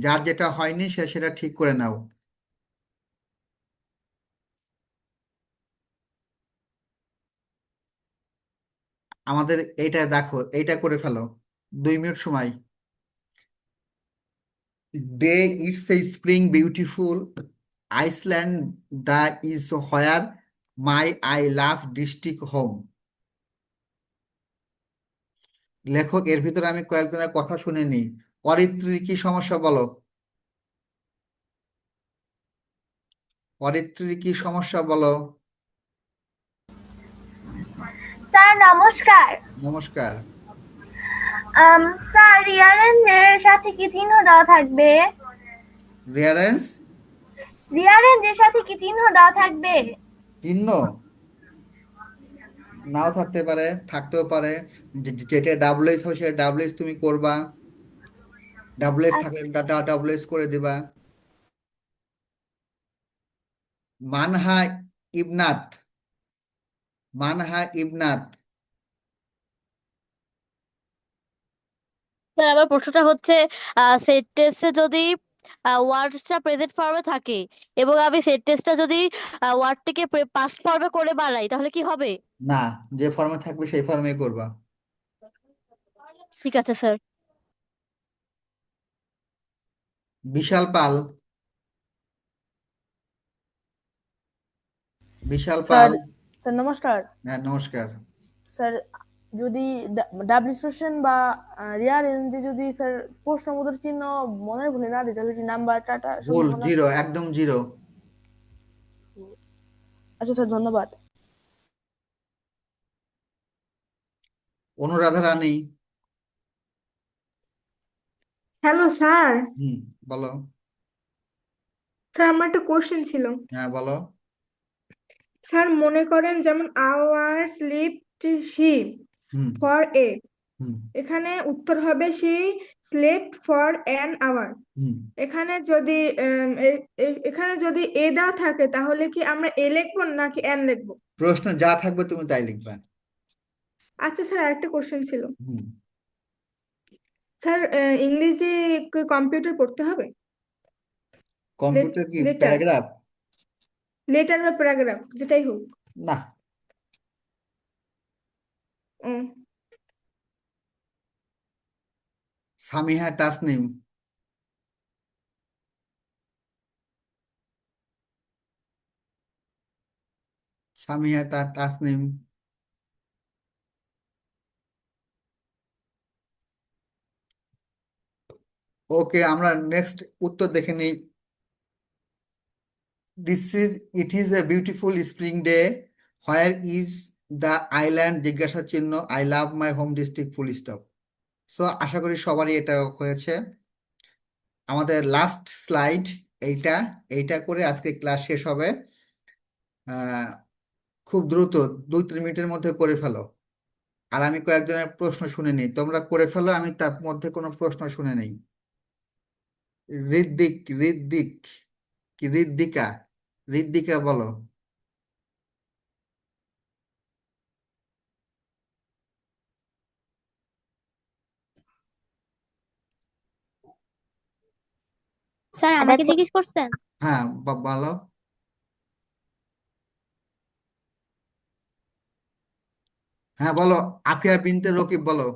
যার যেটা হয়নি সে সেটা ঠিক করে নাও। আমাদের এইটা দেখো, এইটা করে ফেলো। 2 মিনিট সময়। Day it's a spring beautiful, Iceland the is where my I love district home. লেখক, এর ভিতরে আমি কয়েকজনের কথা শুনে নিই। অরিত্রীর কি সমস্যা বলো? অরিত্রীর কি সমস্যা বলো? স্যার নমস্কার। নমস্কার। স্যার রিয়ারেঞ্জের সাথে কি চিহ্ন দেওয়া থাকবে? রিয়ারেন্স রিয়ারেঞ্জের সাথে কি চিহ্ন দেওয়া থাকবে? চিহ্ন নাও থাকতে পারে, থাকতেও পারে। যেটা ডাবল এস হবে সেটা ডাবল এস তুমি করবা, ডাবল এস থাকলে ডাবল এস করে দিবা। মানহা ইবনাত, মানহা ইবনাত। স্যার আমার প্রশ্নটা সেন্টেন্সে যদি ওয়ার্ডটা প্রেজেন্ট ফর্মে থাকে এবং আমি সেন্টেন্সটা যদি ওয়ার্ডটিকে পাস্ট ফর্মে করে বানাই তাহলে কি হবে? না, যে ফর্মে থাকবে সেই ফর্মে করবা। ঠিক আছে স্যার। বিশাল পাল, বিশাল স্যার পাল। স্যার নমস্কার। হ্যাঁ, নমস্কার। স্যার যদি ডাব্লিউসেশন বা রিয়ার রেঞ্জে যদি স্যার প্রশ্নবোধক চিহ্ন মনের ভুলে না দিই তাহলে কি নাম্বার টাটা ভুল, সম্ভাবনা? জিরো, একদম জিরো। আচ্ছা স্যার, ধন্যবাদ। অনুরাধা রানী। Hello sir. বলো। স্যার আমার একটা কোশ্চেন ছিল। হ্যাঁ, বলো। স্যার মনে করেন যেমন hour slept she hmm for a, হুম এখানে উত্তর হবে she slept for an hour. হুম এখানে যদি এখানে যদি এ দেওয়া থাকে তাহলে কি আমরা এ লিখবো নাকি এন লিখবো? প্রশ্ন যা থাকবে তুমি তাই লিখবা। আচ্ছা স্যার, আরেকটা কোশ্চেন ছিল। হুম স্যার ইংরেজি কম্পিউটার পড়তে হবে? কম্পিউটার কি লেটার, প্যারাগ্রাফ? লেটার বা প্যারাগ্রাফ যেটাই হোক। না। ও, সামিহা তাসনিম। সামিহা তাসনিম। ওকে, আমরা নেক্সট উত্তর দেখে নিই। It is a beautiful spring day, where is the island জিজ্ঞাসা চিহ্ন, I love my home district full stop. So আশা করি সবারই এটা হয়েছে। আমাদের লাস্ট স্লাইড এইটা, এইটা করে আজকে ক্লাস শেষ হবে। আহ, খুব দ্রুত 2-3 মিনিটের মধ্যে করে ফেলো। আর আমি কয়েকজনের প্রশ্ন শুনে নিই, তোমরা করে ফেলো, আমি তার মধ্যে কোনো প্রশ্ন শুনে নেই। ঋদ্দিক, ঋদ্দিক কি ঋদ্দিকা? ঋদ্দিকা বলো। স্যার আমাকে জিজ্ঞেস করছেন? হ্যাঁ, বলো। হ্যাঁ বলো। আফিয়া বিনতে রকিব বলো।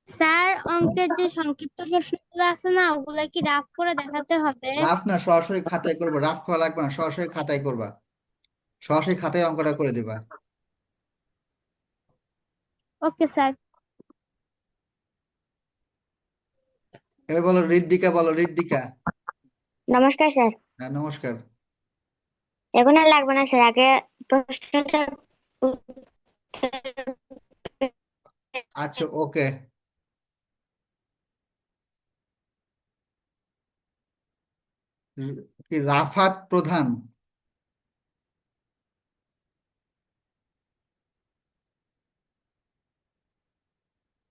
স্যার অঙ্কের যে সংক্ষিপ্ত প্রশ্নগুলো আছে না ওগুলা কি রাফ করে দেখাতে হবে? রাফ না, সরাসরি খাতায় করবো, রাফ করা লাগবে না, সরাসরি খাতায় করবা, সরাসরি খাতায় অঙ্কটা করে দিবা। Okay sir. এবার বলো ঋদ্দিকা, বলো ঋদ্দিকা। নমস্কার স্যার। হ্যাঁ, নমস্কার। এখন আর লাগবে না স্যার, আগে প্রশ্নটা আচ্ছা, ওকে। কি রাফাত প্রধান?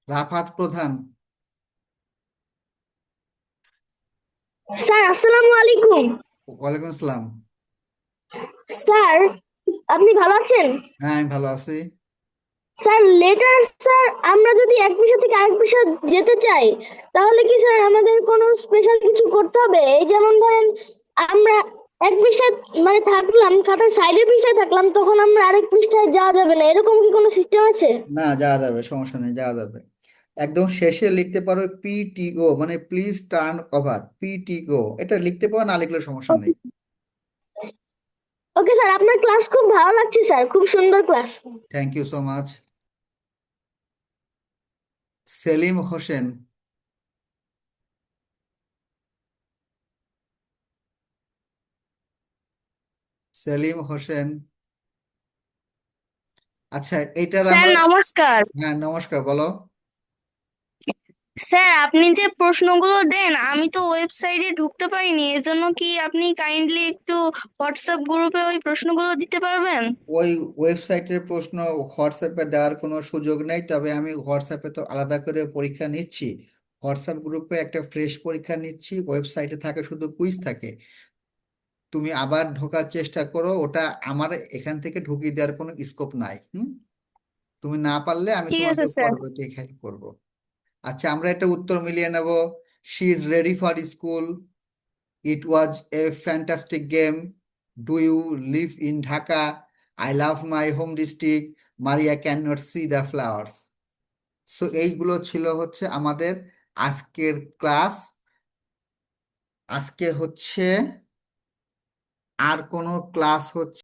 রাফাত প্রধান। স্যার আসসালামু আলাইকুম। ওয়ালাইকুম আসসালাম। স্যার আপনি ভালো আছেন? হ্যাঁ, আমি ভালো আছি। স্যার লেটার, স্যার আমরা যদি এক বিষয় থেকে আরেক বিষয় যেতে চাই তাহলে কি স্যার আমাদের কোনো স্পেশাল কিছু করতে হবে? এই যেমন ধরেন আমরা এক পৃষ্ঠায় মানে থাকলাম, খাতার সাইডের পৃষ্ঠায় থাকলাম, তখন আমরা আরেক পৃষ্ঠায় যাওয়া যাবে না, এরকম কি কোনো সিস্টেম আছে? না, যাওয়া যাবে, সমস্যা নেই, যাওয়া যাবে। একদম শেষে লিখতে পারো পিটিও, মানে প্লিজ টার্ন ওভার, পিটিও এটা লিখতে পারো, না লিখলে সমস্যা নেই। ওকে স্যার, আপনার ক্লাস খুব ভালো লাগছে স্যার, খুব সুন্দর class. Thank you so much. Selim Hossain. Selim Hossain. আচ্ছা, এটার স্যার আমরা। নমস্কার। হ্যাঁ, নমস্কার, বলো। স্যার আপনি যে প্রশ্নগুলো দেন আমি তো ওয়েবসাইটে ঢুকতে পারিনি, এজন্য কি আপনি কাইন্ডলি একটু হোয়াটসঅ্যাপ গ্রুপে ওই প্রশ্নগুলো দিতে পারবেন? ওই ওয়েবসাইটের প্রশ্ন হোয়াটসঅ্যাপে দেওয়ার কোনো সুযোগ নেই, তবে আমি হোয়াটসঅ্যাপে তো আলাদা করে পরীক্ষা নিচ্ছি। হোয়াটসঅ্যাপ গ্রুপে একটা ফ্রেশ পরীক্ষা নিচ্ছি, ওয়েবসাইটে থাকে শুধু কুইজ থাকে। তুমি আবার ঢোকার চেষ্টা করো, ওটা আমার এখান থেকে ঢুকিয়ে দেওয়ার কোনো স্কোপ নাই। তুমি না পারলে আমি ঠিক তোমাকে আছে স্যার। পরবর্তী হেল্প করব। আচ্ছা, আমরা একটা উত্তর মিলিয়ে নেব। She is ready for school, it was a fantastic game, do you live in Dhaka, I love my home district, Maria can not see the flowers. So এইগুলো ছিল হচ্ছে আমাদের আজকের ক্লাস। আজকে হচ্ছে আর কোনো ক্লাস হচ্ছে